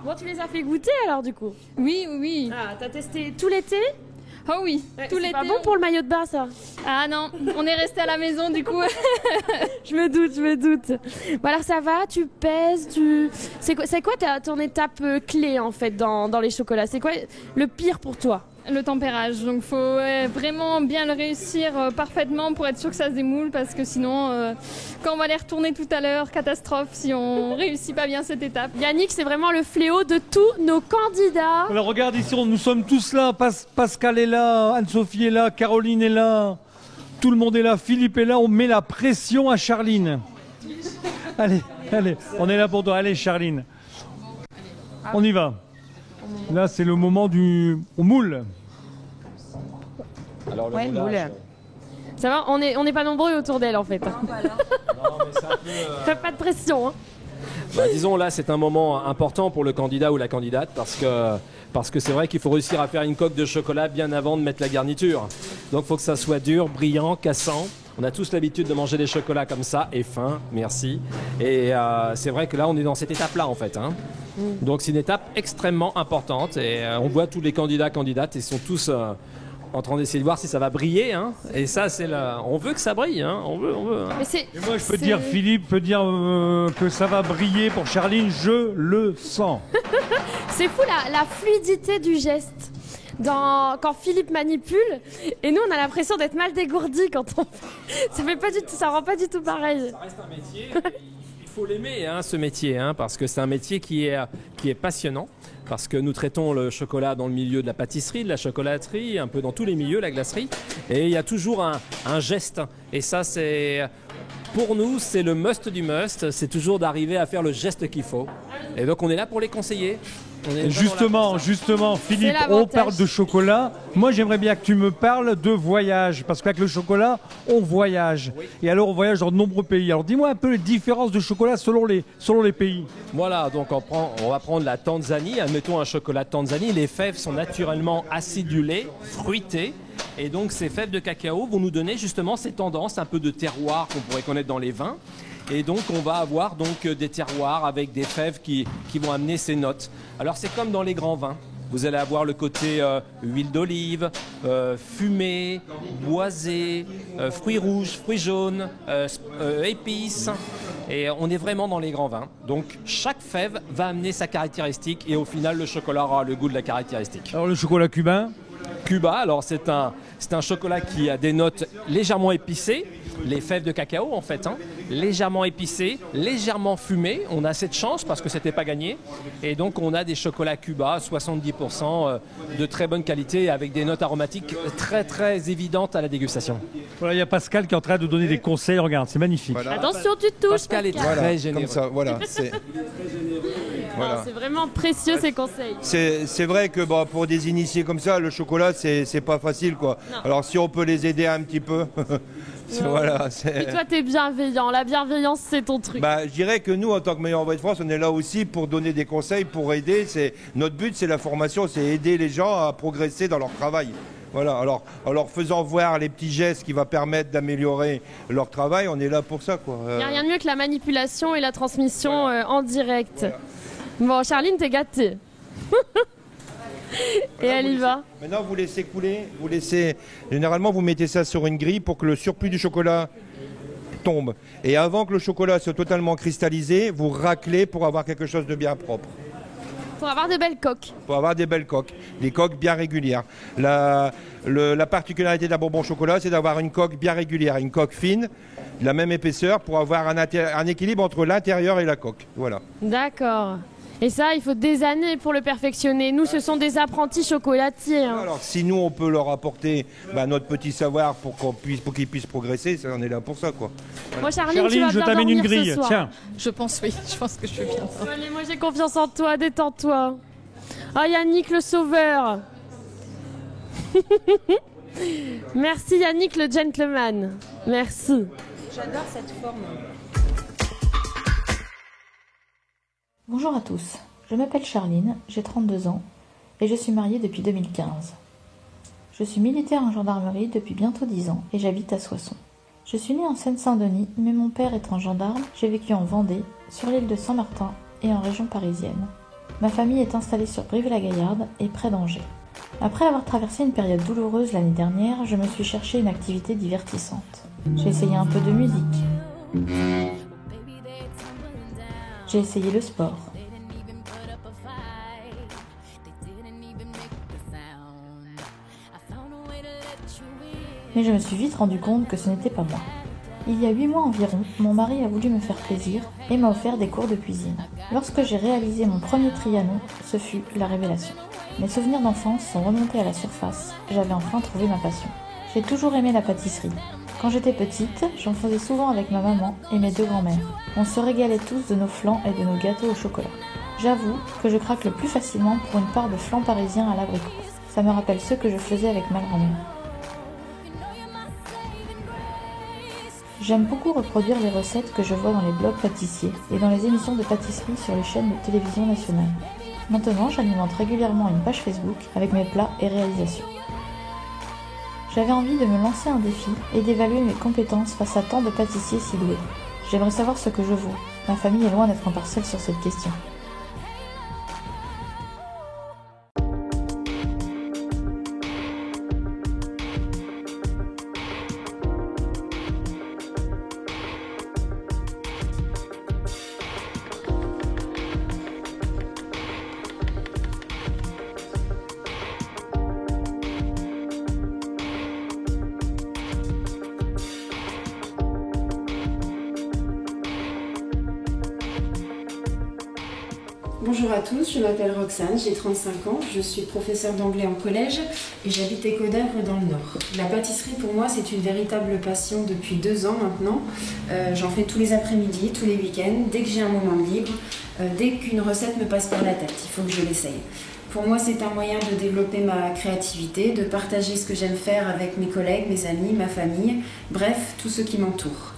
Bon, tu les as fait goûter alors du coup? Oui. Ah, t'as testé tout l'été? Oh oui, tout l'été. C'est pas bon pour le maillot de bain ça? Ah non, on est resté à la maison du coup. Je me doute. Bon alors ça va, tu pèses, C'est quoi ton étape clé en fait dans les chocolats? C'est quoi le pire pour toi? Le tempérage, donc faut vraiment bien le réussir parfaitement pour être sûr que ça se démoule, parce que sinon, quand on va les retourner tout à l'heure, catastrophe si on réussit pas bien cette étape. Yannick, c'est vraiment le fléau de tous nos candidats. Alors regarde ici, nous sommes tous là, Pascal est là, Anne-Sophie est là, Caroline est là, tout le monde est là, Philippe est là, on met la pression à Charline. Allez, on est là pour toi, allez Charline. On y va. Là, c'est le moment on moule. Alors, le Ouais, moulage. Ça va, on n'est pas nombreux autour d'elle en fait. Non, mais c'est un peu, T'as pas de pression. Hein. Bah, disons, là, c'est un moment important pour le candidat ou la candidate, parce que c'est vrai qu'il faut réussir à faire une coque de chocolat bien avant de mettre la garniture. Donc, il faut que ça soit dur, brillant, cassant. On a tous l'habitude de manger des chocolats comme ça, et fin, merci. Et c'est vrai que là, on est dans cette étape-là, en fait. Hein. Donc, c'est une étape extrêmement importante. Et on voit tous les candidates, ils sont tous en train d'essayer de voir si ça va briller. Hein. Et ça, on veut que ça brille. Hein. On veut. Hein. Et moi, je peux dire, Philippe peut dire que ça va briller pour Charline, je le sens. C'est fou la fluidité du geste. Quand Philippe manipule, et nous on a l'impression d'être mal dégourdis quand on ça rend pas du tout pareil. Ça reste un métier, il faut l'aimer hein, ce métier, hein, parce que c'est un métier qui est passionnant, parce que nous traitons le chocolat dans le milieu de la pâtisserie, de la chocolaterie, un peu dans tous les milieux, la glacerie, et il y a toujours un geste, et ça c'est... Pour nous, c'est le must du must, c'est toujours d'arriver à faire le geste qu'il faut. Et donc on est là pour les conseiller. Justement, Philippe, on parle de chocolat. Moi, j'aimerais bien que tu me parles de voyage, parce qu'avec le chocolat, on voyage. Oui. Et alors, on voyage dans de nombreux pays. Alors, dis-moi un peu les différences de chocolat selon les pays. Voilà, donc on va prendre la Tanzanie. Admettons un chocolat de Tanzanie. Les fèves sont naturellement acidulées, fruitées. Et donc, ces fèves de cacao vont nous donner justement ces tendances un peu de terroir qu'on pourrait connaître dans les vins. Et donc, on va avoir donc des terroirs avec des fèves qui vont amener ces notes. Alors, c'est comme dans les grands vins. Vous Vous allez avoir le côté huile d'olive, fumé, boisé, fruits rouges, fruits jaunes, épices. Et on est vraiment dans les grands vins. Donc chaque fève va amener sa caractéristique et au final le chocolat aura le goût de la caractéristique. Alors le chocolat cubain? Cuba, alors c'est un chocolat qui a des notes légèrement épicées, les fèves de cacao en fait, légèrement épicées, légèrement fumées. On a cette chance parce que c'était pas gagné. Et donc on a des chocolats Cuba, 70% de très bonne qualité avec des notes aromatiques très très évidentes à la dégustation. Voilà, il y a Pascal qui est en train de donner des conseils. Regarde, c'est magnifique. Voilà. Attention, tu touches. Pascal est très généreux. Comme ça, voilà. Voilà. C'est vraiment précieux ces conseils. C'est vrai que pour des initiés comme ça, le chocolat, c'est pas facile, quoi. Non. Alors si on peut les aider un petit peu, voilà. Et toi, t'es bienveillant. La bienveillance, c'est ton truc. Je dirais que nous, en tant que meilleur envoyé de France, on est là aussi pour donner des conseils, pour aider. Notre but, c'est la formation, c'est aider les gens à progresser dans leur travail. Voilà, alors en leur faisant voir les petits gestes qui vont permettre d'améliorer leur travail, on est là pour ça, quoi. Il n'y a rien de mieux que la manipulation et la transmission en direct. Voilà. Bon, Charline, t'es gâtée. Et elle y va. Maintenant, vous laissez couler. Généralement, vous mettez ça sur une grille pour que le surplus du chocolat tombe. Et avant que le chocolat soit totalement cristallisé, vous raclez pour avoir quelque chose de bien propre. Pour avoir de belles coques. Pour avoir des belles coques, des coques bien régulières. La particularité d'un bonbon au chocolat, c'est d'avoir une coque bien régulière, une coque fine, de la même épaisseur, pour avoir un équilibre entre l'intérieur et la coque. Voilà. D'accord. Et ça, il faut des années pour le perfectionner. Nous, ce sont des apprentis chocolatiers. Alors, si nous, on peut leur apporter notre petit savoir pour qu'ils puissent progresser, on est là pour ça, quoi. Voilà. Moi, Charline, je t'amène une grille. Tiens. Je pense, oui. Je pense que je suis bien. Allez, moi, j'ai confiance en toi. Détends-toi. Ah, Yannick, le sauveur. Merci, Yannick, le gentleman. Merci. J'adore cette forme. Bonjour à tous, je m'appelle Charline, j'ai 32 ans et je suis mariée depuis 2015. Je suis militaire en gendarmerie depuis bientôt 10 ans et j'habite à Soissons. Je suis née en Seine-Saint-Denis, mais mon père étant gendarme, j'ai vécu en Vendée, sur l'île de Saint-Martin et en région parisienne. Ma famille est installée sur Brive-la-Gaillarde et près d'Angers. Après avoir traversé une période douloureuse l'année dernière, je me suis cherché une activité divertissante. J'ai essayé un peu de musique. J'ai essayé le sport. Mais je me suis vite rendu compte que ce n'était pas moi. Il y a 8 mois environ, mon mari a voulu me faire plaisir et m'a offert des cours de cuisine. Lorsque j'ai réalisé mon premier trianon, ce fut la révélation. Mes souvenirs d'enfance sont remontés à la surface. J'avais enfin trouvé ma passion. J'ai toujours aimé la pâtisserie. Quand j'étais petite, j'en faisais souvent avec ma maman et mes 2 grands-mères. On se régalait tous de nos flans et de nos gâteaux au chocolat. J'avoue que je craque le plus facilement pour une part de flan parisien à l'abricot. Ça me rappelle ceux que je faisais avec ma grand-mère. J'aime beaucoup reproduire les recettes que je vois dans les blogs pâtissiers et dans les émissions de pâtisserie sur les chaînes de télévision nationales. Maintenant, j'alimente régulièrement une page Facebook avec mes plats et réalisations. J'avais envie de me lancer un défi et d'évaluer mes compétences face à tant de pâtissiers si doués. J'aimerais savoir ce que je vaux. Ma famille est loin d'être impartiale sur cette question. Bonjour à tous, je m'appelle Roxane, j'ai 35 ans, je suis professeure d'anglais en collège et j'habite Écaudèvre dans le Nord. La pâtisserie pour moi c'est une véritable passion depuis 2 ans maintenant. J'en fais tous les après-midi, tous les week-ends, dès que j'ai un moment libre, dès qu'une recette me passe par la tête, il faut que je l'essaye. Pour moi c'est un moyen de développer ma créativité, de partager ce que j'aime faire avec mes collègues, mes amis, ma famille, bref, tous ceux qui m'entourent.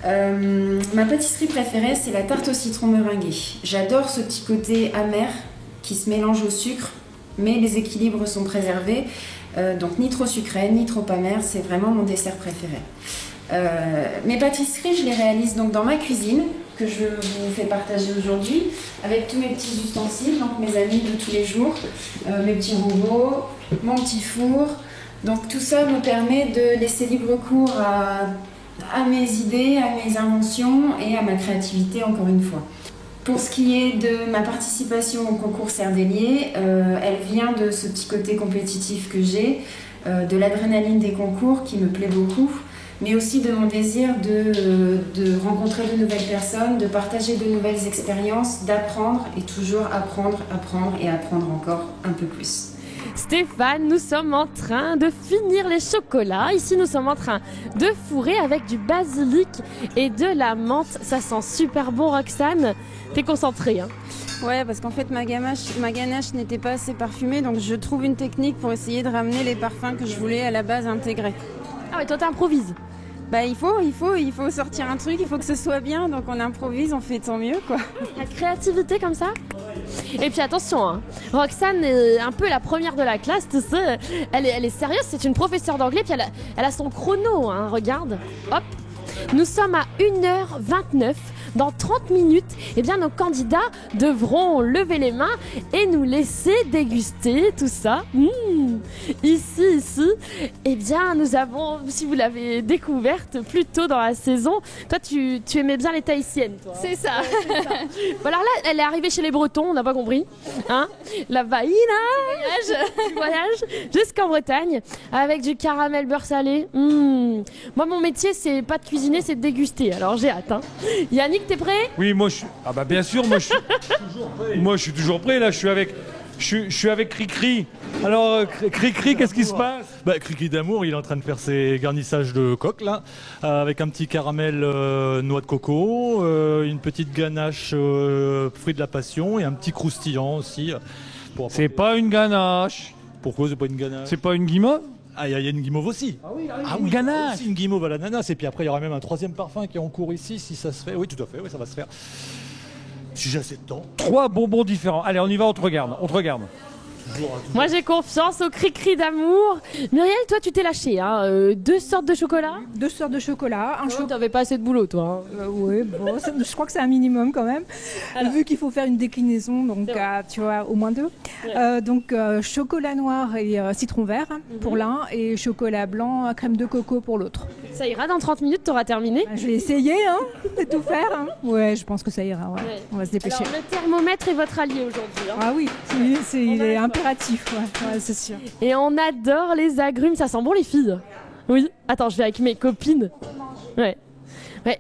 Ma pâtisserie préférée c'est la tarte au citron meringuée. J'adore ce petit côté amer qui se mélange au sucre mais les équilibres sont préservés, donc ni trop sucré ni trop amer, c'est vraiment mon dessert préféré. Mes pâtisseries je les réalise donc dans ma cuisine que je vous fais partager aujourd'hui avec tous mes petits ustensiles, donc mes amis de tous les jours, mes petits robots, mon petit four. Donc tout ça me permet de laisser libre cours à mes idées, à mes inventions et à ma créativité encore une fois. Pour ce qui est de ma participation au concours Serre-Délier, elle vient de ce petit côté compétitif que j'ai, de l'adrénaline des concours qui me plaît beaucoup, mais aussi de mon désir de rencontrer de nouvelles personnes, de partager de nouvelles expériences, d'apprendre et toujours apprendre et apprendre encore un peu plus. Stéphane, nous sommes en train de finir les chocolats. Ici, nous sommes en train de fourrer avec du basilic et de la menthe. Ça sent super bon, Roxane. T'es concentrée, hein? Ouais, parce qu'en fait, ma ganache n'était pas assez parfumée, donc je trouve une technique pour essayer de ramener les parfums que je voulais à la base intégrer. Ah ouais, toi t'improvises? Bah il faut sortir un truc, il faut que ce soit bien, donc on improvise, on fait de son mieux, quoi. La créativité comme ça. Et puis attention, hein, Roxane est un peu la première de la classe, tu sais, elle est sérieuse, c'est une professeure d'anglais, puis elle a son chrono, hein, regarde, hop. Nous sommes à 1h29. Dans 30 minutes, eh bien, nos candidats devront lever les mains et nous laisser déguster tout ça. Ici, eh bien, nous avons, si vous l'avez découverte plus tôt dans la saison, toi, tu aimais bien les tahitiennes, toi. C'est ça. Bon, alors là, elle est arrivée chez les Bretons, on n'a pas compris. Hein, la vaïna, voyage jusqu'en Bretagne avec du caramel beurre salé. Moi, mon métier, c'est pas de cuisiner, c'est de déguster. Alors, j'ai hâte. Hein. Yannick, t'es prêt? Oui, moi je suis. Ah bah bien sûr, moi je suis toujours prêt. Moi je suis toujours prêt. Là, je suis avec Cricri. Alors Cricri, qu'est-ce qui se passe? Bah, Cricri d'amour, il est en train de faire ses garnissages de coque là, avec un petit caramel noix de coco, une petite ganache fruit de la passion et un petit croustillant aussi. C'est pas une ganache. Pourquoi c'est pas une ganache? C'est pas une guimauve? Ah, il y a une guimauve aussi. Ah oui, une ganache. Aussi une guimauve à l'ananas. Et puis après, il y aura même un troisième parfum qui est en cours ici, si ça se fait. Oui, tout à fait, oui, ça va se faire. Si j'ai assez de temps. 3 bonbons différents. Allez, on y va, on te regarde. Moi, j'ai confiance au Cricri d'amour. Muriel, toi, tu t'es lâchée, hein. 2 sortes de chocolat? 2 sortes de chocolat. T'avais pas assez de boulot, toi. Oui, bon, je crois que c'est un minimum quand même. Alors, vu qu'il faut faire une déclinaison, donc tu vois, au moins 2. Ouais. Donc, chocolat noir et citron vert pour l'un, et chocolat blanc, crème de coco pour l'autre. Ça ira, dans 30 minutes, t'auras terminé? Je vais essayer, hein, de tout faire. Hein. Ouais, je pense que ça ira, ouais. On va se dépêcher. Alors, le thermomètre est votre allié aujourd'hui. Hein. Ah oui, il est impératif, ouais, c'est sûr. Et on adore les agrumes, ça sent bon les filles. Oui, attends, je vais avec mes copines. Ouais,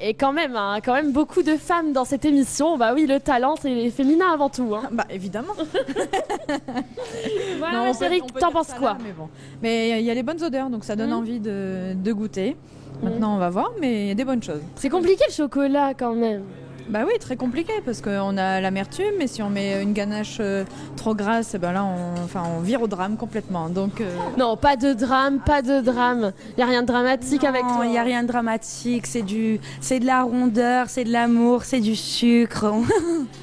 et quand même beaucoup de femmes dans cette émission. Bah oui, le talent, c'est féminin avant tout. Hein. Bah évidemment. Voilà, non, chérie, t'en penses quoi? Mais il y a les bonnes odeurs, donc ça donne envie de goûter. Maintenant, on va voir, mais il y a des bonnes choses. C'est compliqué le chocolat quand même. Bah oui, très compliqué parce qu'on a l'amertume, mais si on met une ganache trop grasse, ben là on vire au drame complètement. Donc non, pas de drame. Il y a rien de dramatique avec toi. Il y a rien de dramatique, c'est de la rondeur, c'est de l'amour, c'est du sucre.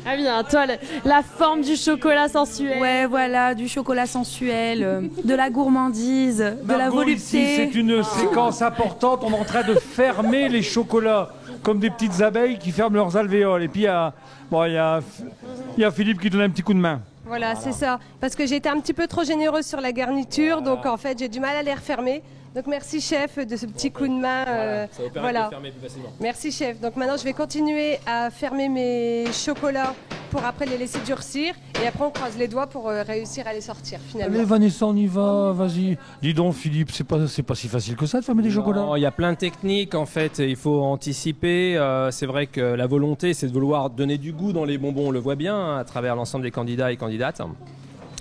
Ah bien, toi la forme du chocolat sensuel. Ouais, voilà, du chocolat sensuel, de la gourmandise, de la volupté. Ici, c'est une séquence importante, on est en train de fermer les chocolats. Comme des petites abeilles qui ferment leurs alvéoles. Et puis il y a Philippe qui donne un petit coup de main. Voilà, c'est ça. Parce que j'étais un petit peu trop généreuse sur la garniture, donc en fait j'ai du mal à les refermer. Donc merci chef de ce petit coup de main. Ça va permettre de fermer plus facilement. Merci chef. Donc maintenant je vais continuer à fermer mes chocolats pour après les laisser durcir. Et après on croise les doigts pour réussir à les sortir finalement. Allez Vanessa, on y va, vas-y. Dis donc Philippe, c'est pas si facile que ça de fermer des chocolats. Il y a plein de techniques en fait, il faut anticiper. C'est vrai que la volonté c'est de vouloir donner du goût dans les bonbons, on le voit bien hein, à travers l'ensemble des candidats et candidates.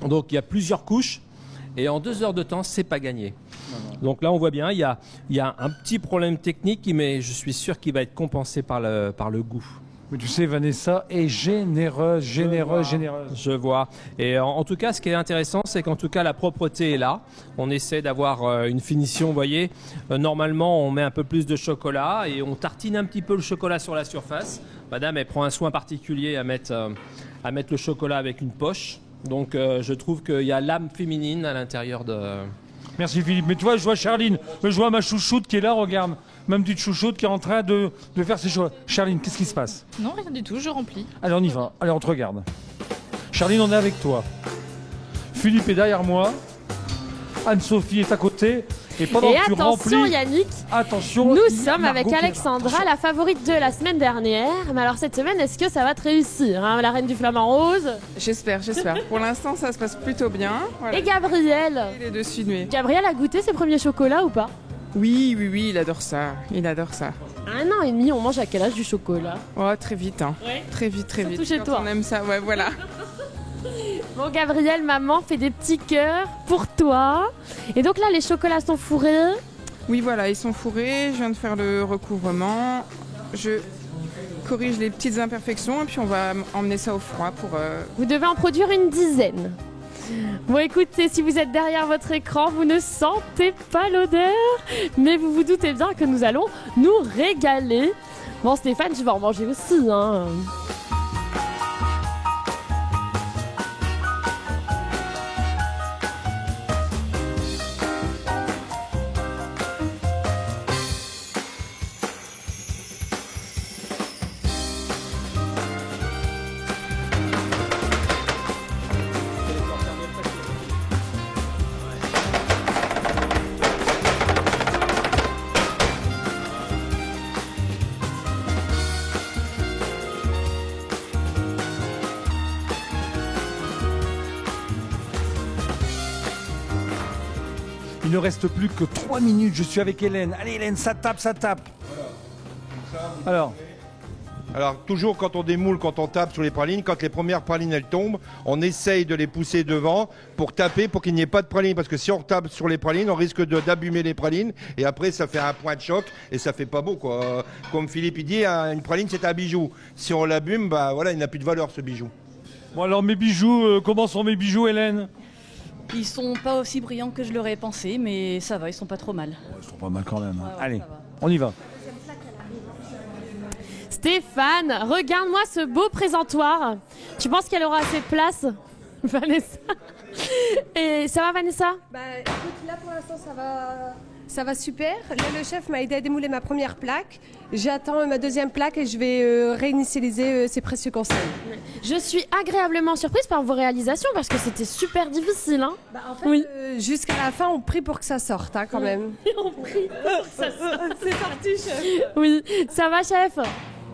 Donc il y a plusieurs couches. Et en 2 heures de temps, c'est pas gagné. Donc là, on voit bien, il y a un petit problème technique, mais je suis sûr qu'il va être compensé par le goût. Mais tu sais, Vanessa est généreuse. Je vois. Et en tout cas, ce qui est intéressant, c'est qu'en tout cas, la propreté est là. On essaie d'avoir une finition, vous voyez. Normalement, on met un peu plus de chocolat et on tartine un petit peu le chocolat sur la surface. Madame, elle prend un soin particulier à mettre le chocolat avec une poche. Donc je trouve qu'il y a l'âme féminine à l'intérieur Merci Philippe. Mais tu vois, je vois Charline, je vois ma chouchoute qui est là, regarde. Ma petite chouchoute qui est en train de faire ses choses. Charline, qu'est-ce qui se passe? Non, rien du tout, je remplis. Allez, on y va. Allez, on te regarde. Charline, on est avec toi. Philippe est derrière moi. Anne-Sophie est à côté. Et pendant que tu attention remplis, Yannick, attention, nous sommes avec Margot Alexandra, la favorite de la semaine dernière. Mais alors cette semaine, est-ce que ça va te réussir hein, la reine du flamant rose? J'espère. Pour l'instant, ça se passe plutôt bien. Voilà. Et Gabriel? Il est dessus de lui. Gabriel a goûté ses premiers chocolats ou pas? Oui, il adore ça. Un an et demi, on mange à quel âge du chocolat? Oh, très vite, hein. Ouais. Très vite. Surtout chez Quand toi. on aime ça, ouais, voilà. Bon Gabriel, maman fait des petits cœurs pour toi. Et donc là, les chocolats sont fourrés. Oui, voilà, ils sont fourrés. Je viens de faire le recouvrement. Je corrige les petites imperfections et puis on va emmener ça au froid pour... Vous devez en produire une dizaine. Bon écoutez, si vous êtes derrière votre écran, vous ne sentez pas l'odeur, mais vous vous doutez bien que nous allons nous régaler. Bon Stéphane, tu vas en manger aussi, hein. Il ne reste plus que 3 minutes, je suis avec Hélène. Allez Hélène, ça tape. Alors, toujours quand on démoule, quand on tape sur les pralines, quand les premières pralines elles tombent, on essaye de les pousser devant pour taper pour qu'il n'y ait pas de pralines. Parce que si on tape sur les pralines, on risque d'abîmer les pralines et après ça fait un point de choc et ça fait pas beau quoi. Comme Philippe il dit, une praline c'est un bijou. Si on l'abîme, bah voilà, il n'a plus de valeur ce bijou. bon alors mes bijoux, comment sont mes bijoux Hélène? Ils sont pas aussi brillants que je l'aurais pensé, mais ça va, ils sont pas trop mal. Ils sont pas mal quand même. Ouais, Allez, ça va. on y va. Stéphane, regarde-moi ce beau présentoir. Tu penses qu'elle aura assez de place, Vanessa? Et ça va Vanessa? Bah écoute, là pour l'instant ça va super. Là le chef m'a aidé à démouler ma première plaque. J'attends ma deuxième plaque et je vais réinitialiser ces précieux conseils. Je suis agréablement surprise par vos réalisations parce que c'était super difficile. Hein Bah, en fait, oui. Jusqu'à la fin on prie pour que ça sorte hein, quand même. On prie pour que ça sorte. C'est parti chef. Oui, ça va chef?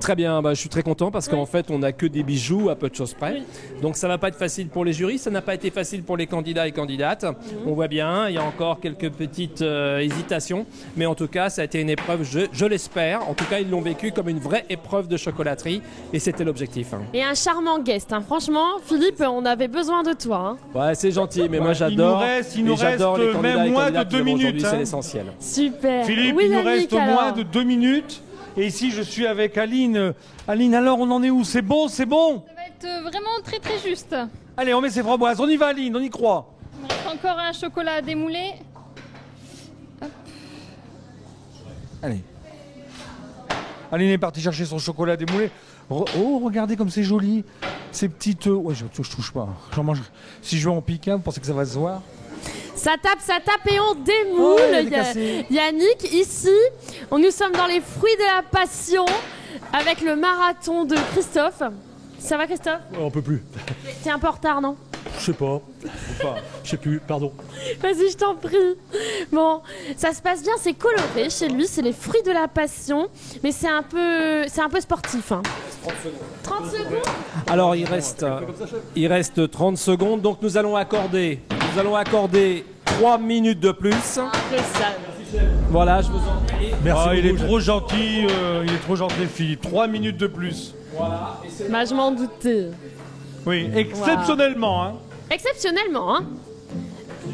Très bien, je suis très content parce qu'en fait on n'a que des bijoux à peu de choses près. Oui. Donc ça va pas être facile pour les jurys, ça n'a pas été facile pour les candidats et candidates. On voit bien, il y a encore quelques petites hésitations. Mais en tout cas ça a été une épreuve, je l'espère. En tout cas ils l'ont vécu comme une vraie épreuve de chocolaterie et c'était l'objectif. Hein. Et un charmant guest, hein. Franchement Philippe, on avait besoin de toi. Hein. Ouais c'est gentil, mais moi j'adore. Il nous reste les candidats même et moins de candidates 2 minutes. C'est l'essentiel. Super. Philippe, oui, il nous Yannick, reste alors. moins de 2 minutes. Et ici, je suis avec Aline. Aline, alors, on en est où? C'est bon? Ça va être vraiment très très juste. Allez, on met ses framboises. On y va, Aline, on y croit. Il me reste encore un chocolat à démouler. Allez. Aline est partie chercher son chocolat démoulé. Oh, regardez comme c'est joli. Ces petites... Ouais, je touche pas. J'en mange... Si je vais en piquer, vous pensez que ça va se voir? Ça tape et on démoule. Oh, Yannick, ici, nous sommes dans les fruits de la passion avec le marathon de Christophe. Ça va Christophe? On peut plus. T'es un peu en retard, non? Je sais pas. Je sais plus, pardon. Vas-y, je t'en prie. Bon, ça se passe bien, c'est coloré chez lui, c'est les fruits de la passion, mais c'est un peu sportif. Hein. 30 secondes. Alors il reste 30 secondes, donc nous allons accorder 3 minutes de plus. Voilà, je vous en prie. Merci. Il est trop gentil, Philippe. 3 minutes de plus. Voilà. Bah, je m'en doutais. Oui, exceptionnellement. Hein. Exceptionnellement, hein.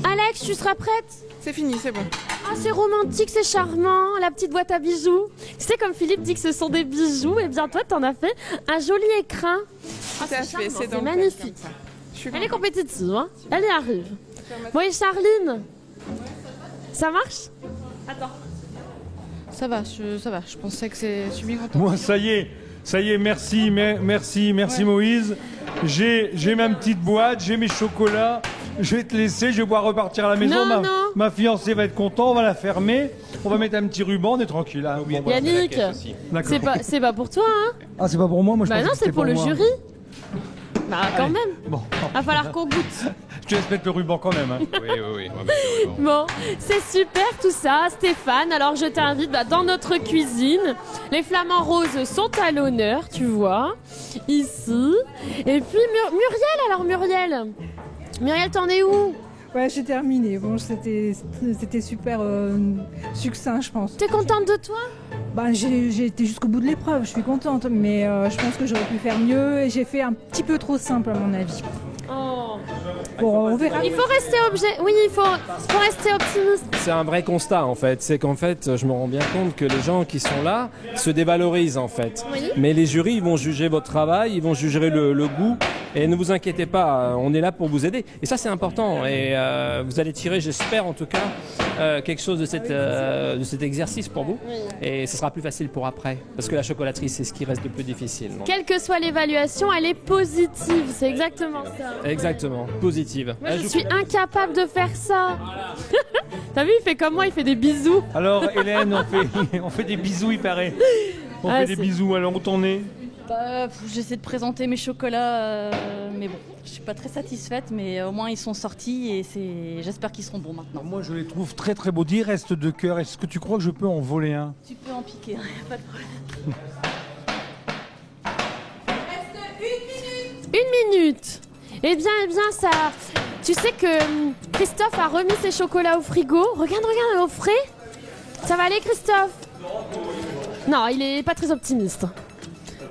Alex, tu seras prête? C'est fini, c'est bon. Ah, c'est romantique, c'est charmant, la petite boîte à bijoux. Tu sais, comme Philippe dit que ce sont des bijoux, et bien toi, t'en as fait un joli écrin. C'est magnifique. Elle est compétitive, hein. Elle y arrive. Bon, et Charline? Ça marche? Attends. Ça va, je pensais que c'est... Je suis bien contente. Moi, ça y est, merci Moïse. J'ai ma petite boîte, j'ai mes chocolats. je vais te laisser, je vais pouvoir repartir à la maison. Non, Ma fiancée va être contente, on va la fermer. On va mettre un petit ruban, on est tranquille. Hein. Yannick, D'accord. c'est pas pour toi, hein? Ah, c'est pas pour moi, je Bah pensais non, que c'est c'était pour le moi. jury. Bah quand Allez, même. Bon. Va falloir qu'on goûte. Je te laisse mettre le ruban quand même. Hein. Oui, on va mettre le ruban. Bon, c'est super tout ça, Stéphane. Alors je t'invite dans notre cuisine. Les flamants roses sont à l'honneur, tu vois, ici. Et puis Muriel, t'en es où? Ouais, j'ai terminé. Bon, c'était super succinct, je pense. T'es contente de toi? Ben, j'ai été jusqu'au bout de l'épreuve, je suis contente, mais je pense que j'aurais pu faire mieux et j'ai fait un petit peu trop simple à mon avis. Oh. Bon, on verra. Il faut rester il faut rester optimiste. C'est un vrai constat en fait, c'est qu'en fait je me rends bien compte que les gens qui sont là se dévalorisent en fait. Oui. Mais les jurys ils vont juger votre travail, ils vont juger le goût et ne vous inquiétez pas, on est là pour vous aider. Et ça c'est important et vous allez tirer, j'espère en tout cas, quelque chose de cet exercice pour vous et ce sera plus facile pour après parce que la chocolaterie c'est ce qui reste de plus difficile. Donc. Quelle que soit l'évaluation, elle est positive, c'est exactement ça. Exactement, positive. Moi, je suis incapable de faire ça. T'as vu, il fait comme moi, il fait des bisous. Alors, Hélène, on fait des bisous, il paraît. On fait des bisous, alors où t'en es? J'essaie de présenter mes chocolats, mais bon, je suis pas très satisfaite, mais au moins ils sont sortis et j'espère qu'ils seront bons maintenant. Moi, je les trouve très très beaux. 10 restes de cœur. Est-ce que tu crois que je peux en voler un? Tu peux en piquer, y a pas de problème. Une minute. Eh bien, ça... Tu sais que Christophe a remis ses chocolats au frigo. Regarde, au frais. Ça va aller, Christophe? Non, il est pas très optimiste.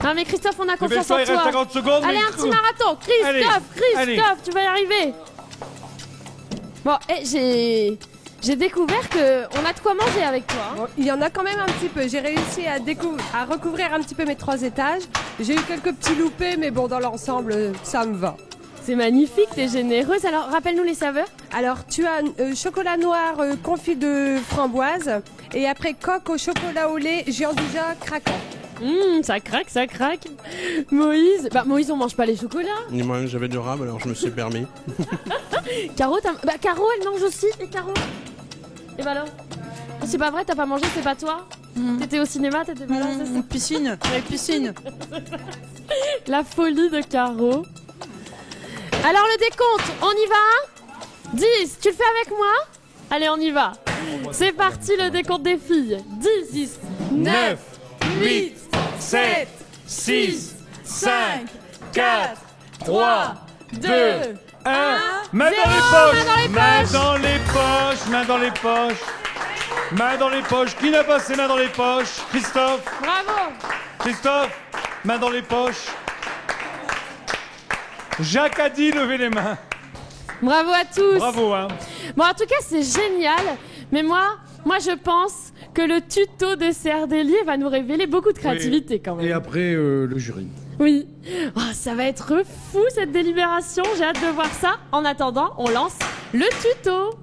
Non, mais Christophe, on a confiance en toi. Il reste 50 secondes. Allez, un petit marathon. Christophe, tu vas y arriver. Bon, j'ai découvert qu'on a de quoi manger avec toi. Bon, il y en a quand même un petit peu. J'ai réussi à recouvrir un petit peu mes 3 étages. J'ai eu quelques petits loupés, mais bon, dans l'ensemble, ça me va. C'est magnifique, t'es généreuse. Alors, rappelle-nous les saveurs. Alors, tu as chocolat noir confit de framboise et après coque au chocolat au lait géant craquant. Ça craque. Moïse, on mange pas les chocolats. Moi, j'avais du rab, alors je me suis permis. Caro, Caro, elle mange aussi. Et Caro? Et bah alors? C'est pas vrai, t'as pas mangé, c'est pas toi? T'étais au cinéma, t'étais pas là, c'est ça? Piscine. La folie de Caro. Alors le décompte, on y va? 10, tu le fais avec moi? Allez, on y va. C'est parti le décompte des filles. 10, 9, 8, 7, 6, 5, 4, 3, 2, 1. Main dans les poches. Qui n'a pas ses mains dans les poches? Christophe. Bravo. Christophe, main dans les poches. Jacques a dit lever les mains. Bravo à tous. Bravo, hein. Bon, en tout cas, c'est génial. Mais moi, je pense que le tuto de CR Delier va nous révéler beaucoup de créativité quand même. Et après, le jury. Oui. Oh, ça va être fou cette délibération. J'ai hâte de voir ça. En attendant, on lance le tuto.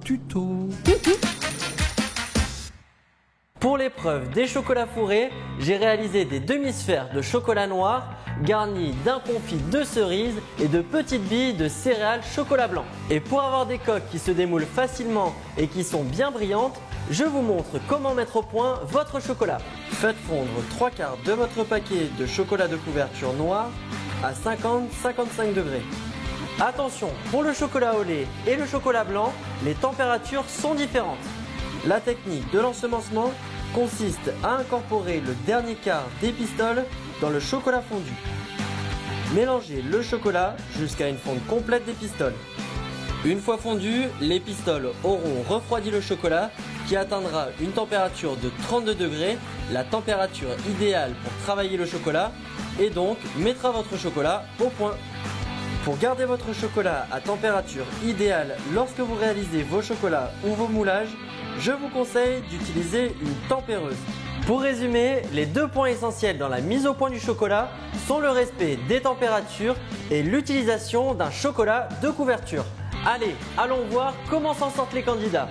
Pour l'épreuve des chocolats fourrés, j'ai réalisé des demi-sphères de chocolat noir garnies d'un confit de cerises et de petites billes de céréales chocolat blanc. Et pour avoir des coques qui se démoulent facilement et qui sont bien brillantes, je vous montre comment mettre au point votre chocolat. Faites fondre 3/4 de votre paquet de chocolat de couverture noir à 50-55 degrés. Attention, pour le chocolat au lait et le chocolat blanc, les températures sont différentes. La technique de l'ensemencement consiste à incorporer le dernier quart des pistoles dans le chocolat fondu. Mélangez le chocolat jusqu'à une fonte complète des pistoles. Une fois fondu, les pistoles auront refroidi le chocolat qui atteindra une température de 32 degrés, la température idéale pour travailler le chocolat, et donc mettra votre chocolat au point. Pour garder votre chocolat à température idéale lorsque vous réalisez vos chocolats ou vos moulages, je vous conseille d'utiliser une tempéreuse. Pour résumer, les 2 points essentiels dans la mise au point du chocolat sont le respect des températures et l'utilisation d'un chocolat de couverture. Allez, allons voir comment s'en sortent les candidats.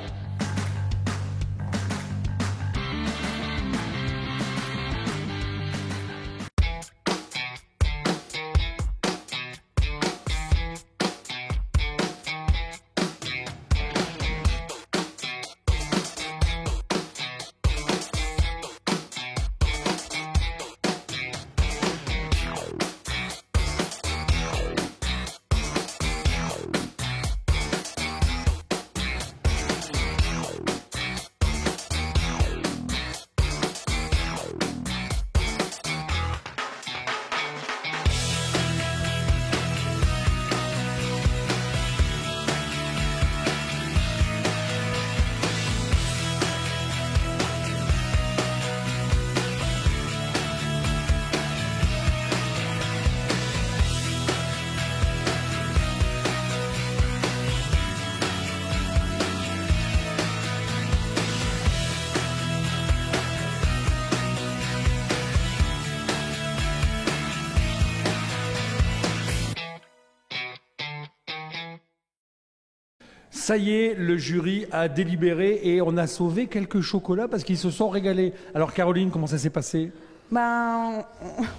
Ça y est, le jury a délibéré et on a sauvé quelques chocolats parce qu'ils se sont régalés. Alors Caroline, comment ça s'est passé ? Ben,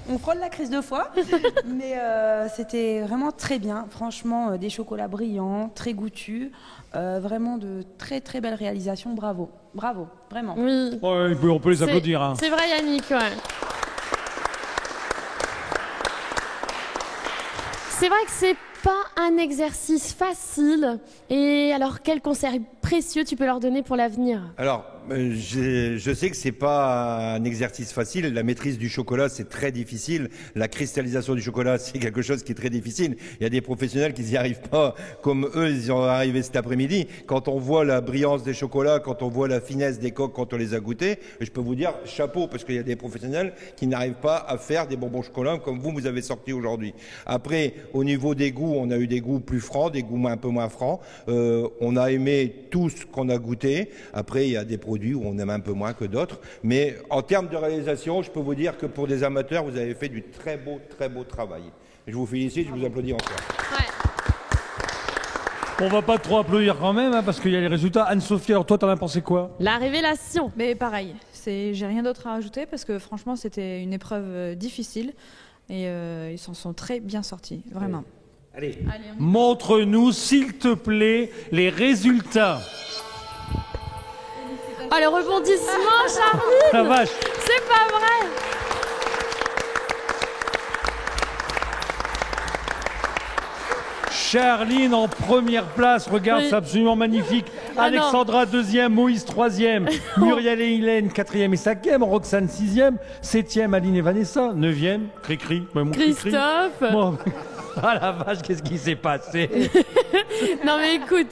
on frôle la crise de foie, mais c'était vraiment très bien. Franchement, des chocolats brillants, très goûtus, vraiment de très très belles réalisations. Bravo, bravo, vraiment. Oui. Ouais, on peut les applaudir. Hein. C'est vrai, Yannick, ouais. C'est vrai que c'est pas un exercice facile. Et alors, quel conseil précieux tu peux leur donner pour l'avenir ? Alors, je sais que c'est pas un exercice facile. La maîtrise du chocolat, c'est très difficile. La cristallisation du chocolat, c'est quelque chose qui est très difficile. Il y a des professionnels qui n'y arrivent pas comme eux, ils y sont arrivés cet après-midi. Quand on voit la brillance des chocolats, quand on voit la finesse des coques, quand on les a goûtés, je peux vous dire chapeau, parce qu'il y a des professionnels qui n'arrivent pas à faire des bonbons chocolat comme vous avez sorti aujourd'hui. Après, au niveau des goûts, on a eu des goûts plus francs, des goûts un peu moins francs. On a aimé tout ce qu'on a goûté. Après, il y a des produits où on aime un peu moins que d'autres. Mais en termes de réalisation, je peux vous dire que pour des amateurs, vous avez fait du très beau travail. Je vous félicite, je vous applaudis encore. Ouais. On va pas trop applaudir quand même, hein, parce qu'il y a les résultats. Anne-Sophie, alors toi, t'en as pensé quoi ? La révélation. Mais pareil, j'ai rien d'autre à rajouter parce que franchement, c'était une épreuve difficile et ils s'en sont très bien sortis, vraiment. Allez. Montre-nous, s'il te plaît, les résultats. Oh, le rebondissement, Charline! La vache! C'est pas vrai! Charline en première place, regarde, Oui. c'est absolument magnifique. Ah Alexandra, deuxième, Moïse, troisième, Muriel et Hélène, quatrième et cinquième, Roxane, sixième, septième, Aline et Vanessa, neuvième, Cricri, mon Cricri. Christophe! Bon. Ah la vache, qu'est-ce qui s'est passé? Non mais écoute,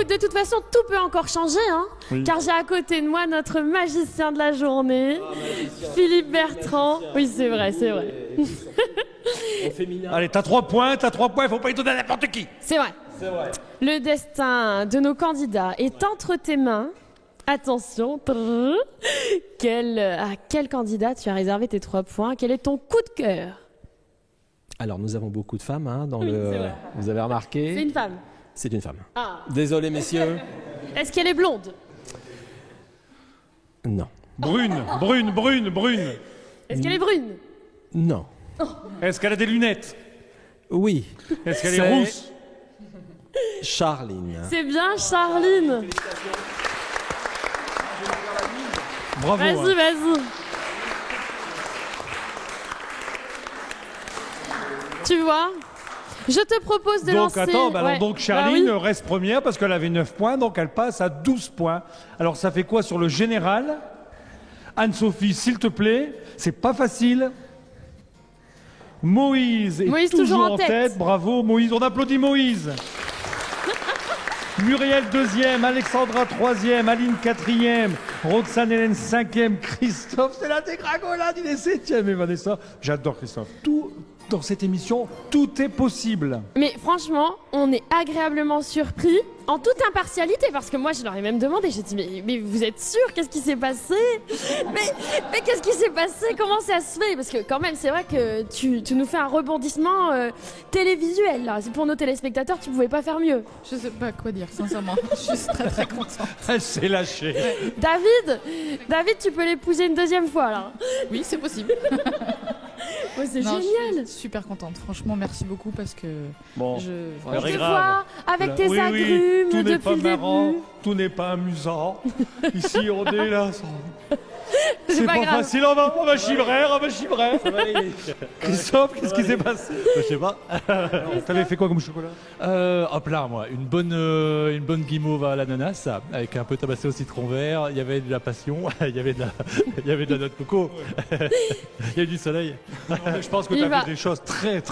de toute façon, tout peut encore changer, hein, Oui. car j'ai à côté de moi notre magicien de la journée, Philippe Bertrand. Oui, c'est vrai, c'est vrai. Allez, t'as 3 points, il faut pas y donner à n'importe qui. C'est vrai. Le destin de nos candidats est entre tes mains. Attention, à quel candidat tu as réservé tes 3 points? Quel est ton coup de cœur? Alors, nous avons beaucoup de femmes hein, dans Oui, le. c'est vrai. Vous avez remarqué? C'est une femme. C'est une femme. Ah. Désolé, messieurs. Est-ce qu'elle est blonde? Non. Brune. Est-ce qu'elle est brune? Non. Est-ce qu'elle a des lunettes? Oui. Est-ce qu'elle est rousse? Charline. C'est bien Charline. Bravo. Vas-y, vas-y. Tu vois, je te propose de donc, lancer... attends, bah, alors, Ouais. donc Charline Bah oui. reste première parce qu'elle avait 9 points, donc elle passe à 12 points. Alors ça fait quoi sur le général? Anne-Sophie, s'il te plaît, c'est pas facile. Moïse est toujours en tête. Bravo Moïse, on applaudit Moïse. Muriel deuxième, Alexandra troisième, Aline quatrième, Roxane Hélène cinquième, Christophe, c'est la dégringolade, il est septième et Vanessa. J'adore Christophe. Tout dans cette émission, tout est possible. Mais franchement, on est agréablement surpris, en toute impartialité, parce que moi je leur ai même demandé, j'ai dit mais vous êtes sûr? Qu'est-ce qui s'est passé? mais qu'est-ce qui s'est passé? Comment ça se fait? Parce que quand même c'est vrai que tu nous fais un rebondissement télévisuel là. C'est pour nos téléspectateurs, tu pouvais pas faire mieux. Je sais pas quoi dire, sincèrement. Je suis très très contente. Elle s'est lâchée. David, tu peux l'épouser une deuxième fois là. Oui, c'est possible. Oh, c'est Non, génial. Je suis super contente. Franchement, merci beaucoup parce que Bon, je c'est te grave. vois avec tes Oui, agrumes tout n'est depuis pas le marrant, début. tout n'est pas amusant. Ici, on est là. C'est pas grave. Facile, on va chibrer. Christophe, qu'est-ce qui s'est passé? Je sais pas. T'avais fait quoi comme chocolat? Hop là, moi, une bonne guimauve à l'ananas avec un peu tabassé au citron vert. Il y avait de la passion, il y avait de la noix de coco, il y a du soleil. Je pense que tu as fait des choses très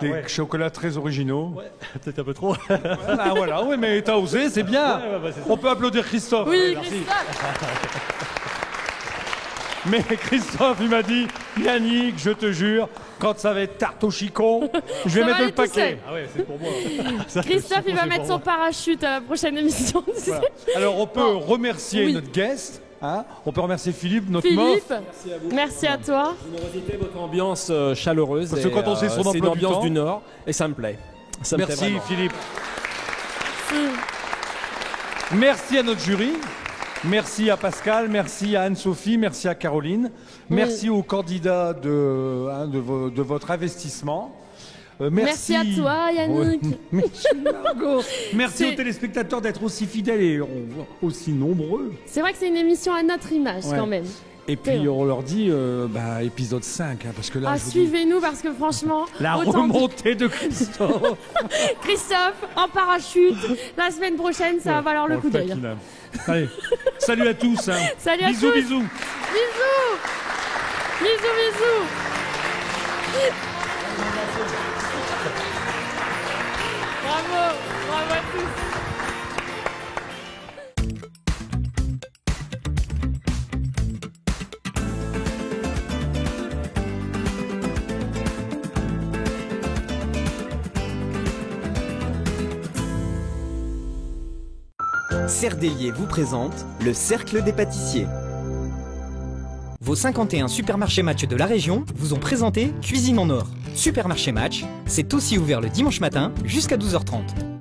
des chocolats très originaux. Ouais, peut-être un peu trop. Ah voilà, oui, mais t'as osé, c'est bien. On peut applaudir Christophe. Oui, Merci. Christophe. Mais Christophe, il m'a dit, Yannick, je te jure, quand ça va être tarte au chicon, je vais Ça va mettre le aller tout seul. paquet. Ah ouais, c'est pour moi. Christophe, il va mettre son parachute à la prochaine émission. tu sais. Voilà. Alors on peut remercier Oui. notre guest. Hein, on peut remercier Philippe, notre mof. Philippe, merci à toi. Générosité, votre ambiance chaleureuse. Parce que et, quand on sait son c'est une emploi du ambiance temps. du Nord et ça me plaît. Ça me plaît Merci vraiment. Philippe. Merci à notre jury. Merci à Pascal, merci à Anne-Sophie, merci à Caroline. Merci aux candidats de votre investissement. Merci à toi, Yannick. Merci, Margot. Merci aux téléspectateurs d'être aussi fidèles et aussi nombreux. C'est vrai que c'est une émission à notre image quand même. Et puis on leur dit épisode 5, parce que là... suivez-nous parce que franchement... La remontée de Christophe. Christophe, en parachute, la semaine prochaine, ça va valoir le coup d'œil. Allez, salut à tous. Salut à bisous, tous. Bisous. Bisous. Bisous, bisous. Bravo, bravo à tous. Cerdelier vous présente le Cercle des pâtissiers. Vos 51 supermarchés Match de la région vous ont présenté Cuisine en Or. Supermarché Match, c'est aussi ouvert le dimanche matin jusqu'à 12h30.